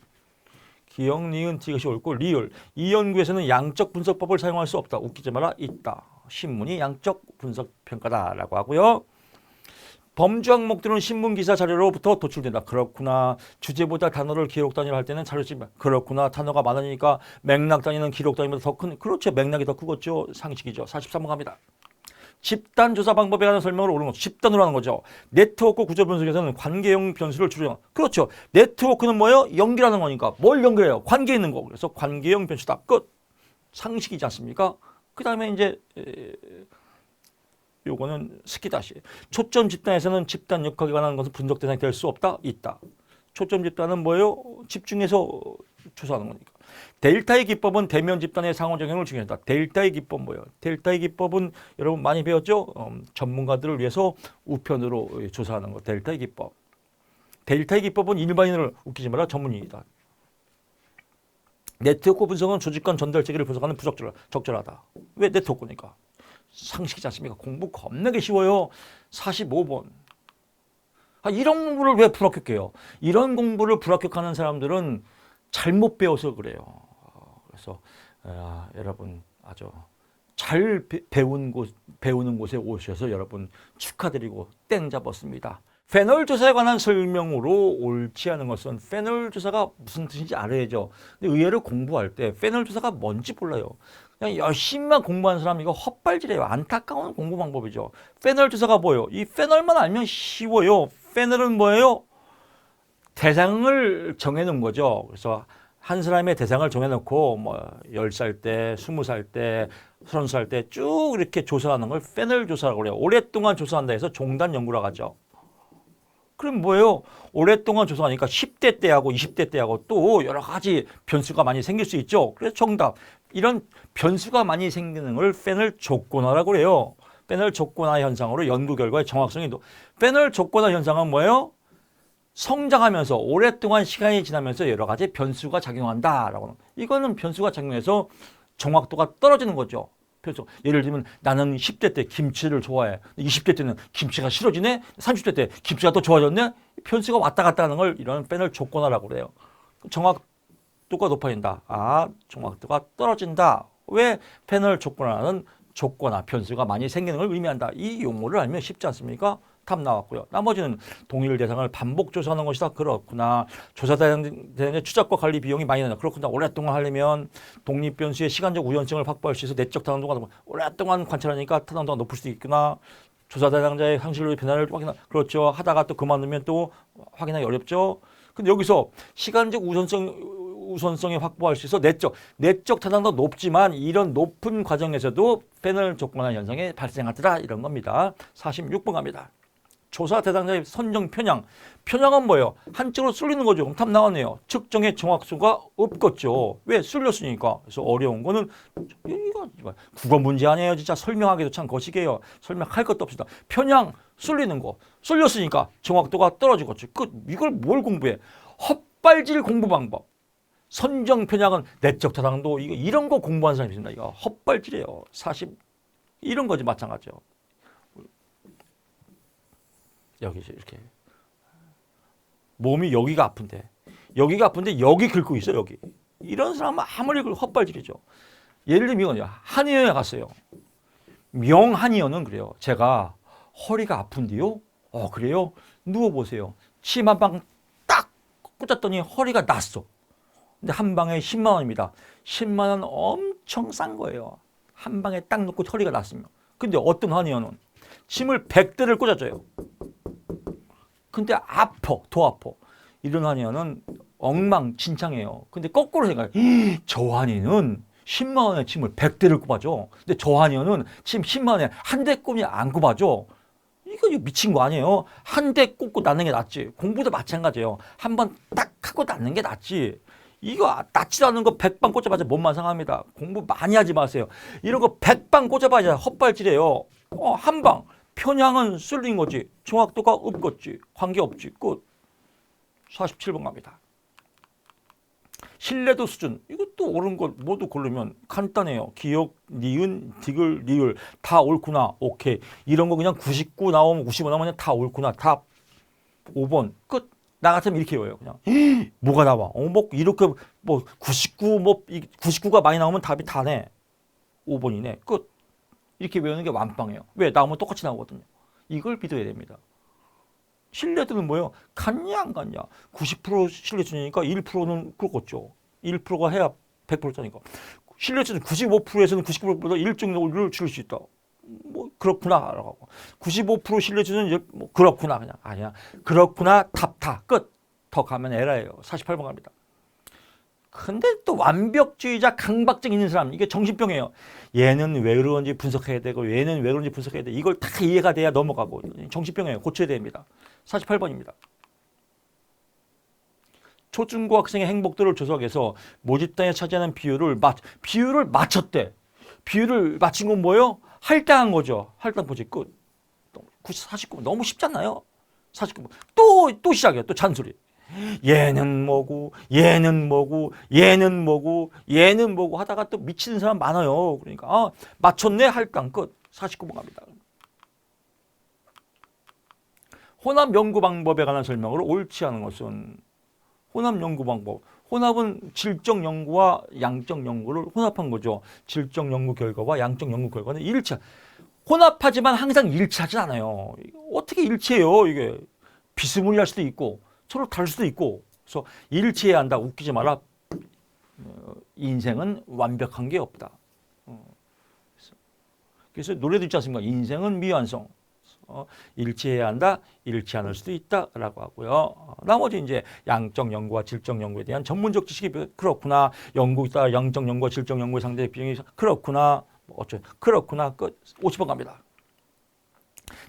옳고 리을. 이 연구에서는 양적 분석법을 사용할 수 없다. 웃기지 마라. 있다. 신문이 양적 분석 평가다라고 하고요. 범주 항목들은 신문 기사 자료로부터 도출된다. 그렇구나. 주제보다 단어를 기록 단위로 할 때는 자료집. 그렇구나. 단어가 많으니까 맥락 단위는 기록 단위보다 더 큰. 그렇죠. 맥락이 더 크겠죠. 상식이죠. 43번 갑니다. 집단 조사 방법에 관한 설명을 옳은 것. 집단으로 하는 거죠. 네트워크 구조 분석에서는 관계형 변수를 줄여. 그렇죠. 네트워크는 뭐예요? 연결하는 거니까. 뭘 연결해요? 관계 있는 거. 그래서 관계형 변수다. 끝. 상식이지 않습니까? 그 다음에 이제 요거는 스키다시. 초점 집단에서는 집단 역학에 관한 것은 분석 대상이 될 수 없다? 있다. 초점 집단은 뭐예요? 집중해서 조사하는 거니까. 델타의 기법은 대면 집단의 상호작용을 중요하다. 델타의 기법 뭐예요? 델타의 기법은 여러분 많이 배웠죠? 전문가들을 위해서 우편으로 조사하는 거. 델타의 기법. 델타의 기법은 일반인을 웃기지 마라 전문인이다. 네트워크 분석은 조직 간 전달 체계를 분석하는 적절하다. 왜 네트워크니까? 상식이지 않습니까? 공부 겁나게 쉬워요. 45번. 이런 공부를 왜 불합격해요? 이런 공부를 불합격하는 사람들은 잘못 배워서 그래요. 그래서 여러분 아주 잘 배우는 곳에 오셔서 여러분 축하드리고 땡 잡았습니다. 패널 조사에 관한 설명으로 옳지 않은 것은 패널 조사가 무슨 뜻인지 알아야죠. 근데 의외로 공부할 때 패널 조사가 뭔지 몰라요. 그냥 열심히만 공부하는 사람 이거 헛발질해요. 안타까운 공부 방법이죠. 패널 조사가 뭐예요? 이 패널만 알면 쉬워요. 패널은 뭐예요? 대상을 정해놓은 거죠. 그래서 한 사람의 대상을 정해놓고 뭐 10살 때, 20살 때, 30살 때 쭉 이렇게 조사하는 걸 패널 조사라고 그래요. 오랫동안 조사한다 해서 종단 연구라고 하죠. 그럼 뭐예요? 오랫동안 조사하니까 10대 때하고 20대 때하고 또 여러 가지 변수가 많이 생길 수 있죠. 그래서 정답. 이런 변수가 많이 생기는 걸 패널 조건화라고 그래요. 패널 조건화 현상으로 연구 결과의 정확성이 패널 조건화 현상은 뭐예요? 성장하면서 오랫동안 시간이 지나면서 여러 가지 변수가 작용한다라고. 이거는 변수가 작용해서 정확도가 떨어지는 거죠. 예를 들면 나는 10대 때 김치를 좋아해. 20대 때는 김치가 싫어지네. 30대 때 김치가 더 좋아졌네. 변수가 왔다 갔다 하는 걸 이런 패널 조건화라고 그래요. 정확도가 높아진다. 아, 정확도가 떨어진다. 왜 패널 조건화는 조건화, 변수가 많이 생기는 걸 의미한다. 이 용어를 알면 쉽지 않습니까? 답 나왔고요. 나머지는 동일 대상을 반복 조사하는 것이다. 그렇구나. 조사 대상의 추적과 관리 비용이 많이 나요. 그렇구나. 오랫동안 하려면 독립 변수의 시간적 우연성을 확보할 수 있어 내적 타당도가 오랫동안 관찰하니까 타당도가 높을 수 있구나. 조사 대상자의 상실로의 변화를 확인하. 그렇죠. 하다가 또 그만두면 또 확인하기 어렵죠. 근데 여기서 시간적 우선성이 확보할 수 있어 내적 타당도 높지만 이런 높은 과정에서도 패널 조건화 현상이 발생하더라. 이런 겁니다. 46번 갑니다. 조사 대상자의 선정 편향. 편향은 뭐예요? 한쪽으로 쏠리는 거죠. 그럼 답 나왔네요. 측정의 정확수가 없겠죠. 왜? 쏠렸으니까. 그래서 어려운 거는 이거 국어 문제 아니에요. 진짜 설명하기도 참 거시기해요. 설명할 것도 없습니다. 편향, 쏠리는 거. 쏠렸으니까 정확도가 떨어지겠죠. 이걸 뭘 공부해? 헛발질 공부 방법. 선정 편향은 내적 타당도 이런 거 공부하는 사람이 있습니다. 이거 헛발질이에요. 40 이런 거지 마찬가지죠. 여기 이렇게 몸이 여기가 아픈데 여기 긁고 있어 여기. 이런 사람은 아무리 헛발질이죠. 예를 들면 이거요. 한의원에 갔어요. 명한의원은 그래요. 제가 허리가 아픈데요. 그래요? 누워보세요. 침 한 방 딱 꽂았더니 허리가 났어. 근데 한 방에 10만 원입니다. 10만 원 엄청 싼 거예요. 한 방에 딱 놓고 허리가 났으면. 근데 어떤 한의원은 침을 100대를 꽂아줘요. 근데 더 아파. 이런 한의원은 엉망진창이에요. 근데 거꾸로 생각해. 저 한의원은 10만 원에 침을 100대를 꼽아줘. 근데 저 한의원은 침 10만 원에 한 대 꼽이 안 꼽아줘. 이거 미친 거 아니에요? 한 대 꽂고 낫는 게 낫지. 공부도 마찬가지예요. 한 번 딱 하고 낫는 게 낫지. 이거 낫지도 않은 거 100방 꽂아봐야 몸만 상합니다. 공부 많이 하지 마세요. 이런 거 100방 꽂아봐야 헛발질이에요. 한 방. 편향은 쏠린 거지. 정확도가 없겠지. 관계없지. 끝. 47번 갑니다. 신뢰도 수준. 이것도 옳은 것 모두 고르면 간단해요. 기억, 니은, 디귿, 리을 다 옳구나. 오케이. 이런 거 그냥 99 나오면 95 나오면 다 옳구나. 답 5번. 끝. 나 같으면 이렇게 외워요. 그냥 뭐가 나와. 뭐 이렇게 99가 많이 나오면 답이 다네. 5번이네. 끝. 이렇게 외우는 게 완빵이에요. 왜? 나오면 똑같이 나오거든요. 이걸 믿어야 됩니다. 신뢰도는 뭐예요? 갔냐 안 갔냐. 90% 신뢰주니까 1%는 그렇겠죠. 1%가 해야 100%짜니까. 신뢰주는 95%에서는 99%보다 1.5를 줄일 수 있다. 뭐 그렇구나 라고. 95% 신뢰주는 뭐 그렇구나 그냥 아니야. 그렇구나 답다 끝. 더 가면 에라예요. 48번 갑니다. 근데 또 완벽주의자 강박증 있는 사람 이게 정신병이에요. 얘는 왜 그런지 분석해야 되고 얘는 왜 그런지 분석해야 돼. 이걸 다 이해가 돼야 넘어가고 정신병이에요. 고쳐야 됩니다. 48번입니다. 초중고 학생의 행복도를 조사해서 모집단에 차지하는 비율을 맞췄대. 비율을 맞춘 건 뭐예요? 할당한 거죠. 할당 보지 끝. 49번 너무 쉽잖아요. 49번 또 시작이에요. 또 잔소리. 얘는 뭐고 얘는 뭐고 얘는 뭐고 얘는 뭐고 하다가 또 미치는 사람 많아요. 그러니까 맞췄네 할당 끝. 49번 갑니다. 혼합 연구 방법에 관한 설명을 옳지 않은 것은 혼합 연구 방법. 혼합은 질적 연구와 양적 연구를 혼합한 거죠. 질적 연구 결과와 양적 연구 결과는 일치. 혼합하지만 항상 일치하진 않아요. 어떻게 일치해요? 이게 비스무리할 수도 있고 서로 다를 수도 있고. 그래서 일치해야 한다. 웃기지 마라. 인생은 완벽한 게 없다. 그래서 노래도 있지 않습니까? 인생은 미완성. 일치해야 한다, 일치 않을 수도 있다라고 하고요. 나머지 이제 양적 연구와 질적 연구에 대한 전문적 지식이 그렇구나, 연구 있다, 양적 연구와 질적 연구의 상대 비용이 그렇구나, 그렇구나, 끝. 50번 갑니다.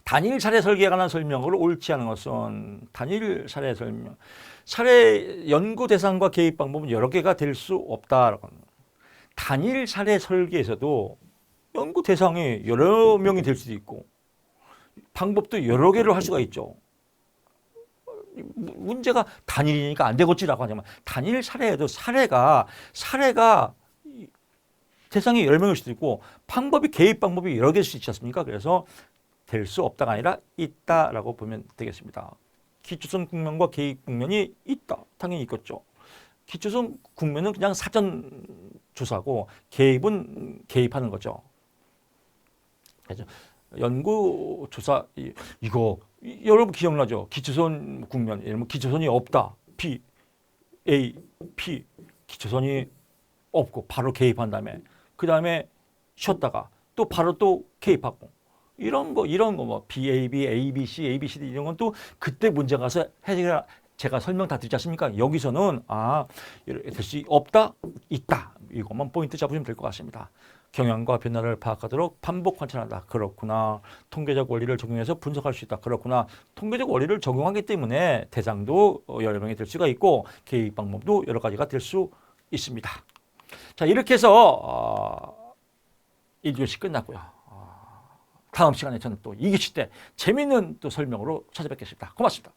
단일 사례 설계에 관한 설명을 옳지 않은 것은 단일 사례 설명. 사례 연구 대상과 개입 방법은 여러 개가 될 수 없다라고 합니다. 단일 사례 설계에서도 연구 대상이 여러 명이 될 수도 있고 방법도 여러 개를 할 수가 있죠. 문제가 단일이니까 안 되겠지라고 하지만 단일 사례에도 사례가 대상이 여러 명일 수도 있고 방법이 개입 방법이 여러 개일 수 있지 않습니까? 그래서 될 수 없다가 아니라 있다라고 보면 되겠습니다. 기초성 국면과 개입 국면이 있다. 당연히 있겠죠. 기초성 국면은 그냥 사전 조사고 개입은 개입하는 거죠. 그래서 연구 조사 이거 여러분 기억나죠? 기초선 국면 이러면 기초선이 없다. B, A, P 기초선이 없고 바로 개입한 다음에 그 다음에 쉬었다가 또 바로 또 개입하고 이런 거 뭐 BAB, ABC, ABCD 이런 건 또 그때 문제 가서 해결 제가 설명 다 드리지 않습니까? 여기서는 될 수 없다, 있다 이것만 포인트 잡으시면 될 것 같습니다. 경향과 변화를 파악하도록 반복 관찰한다. 그렇구나. 통계적 원리를 적용해서 분석할 수 있다. 그렇구나. 통계적 원리를 적용하기 때문에 대상도 여러 명이 될 수가 있고 개입 방법도 여러 가지가 될 수 있습니다. 자, 이렇게 해서 1교시 끝났고요. 다음 시간에 저는 또 2교시 때 재미있는 또 설명으로 찾아뵙겠습니다. 고맙습니다.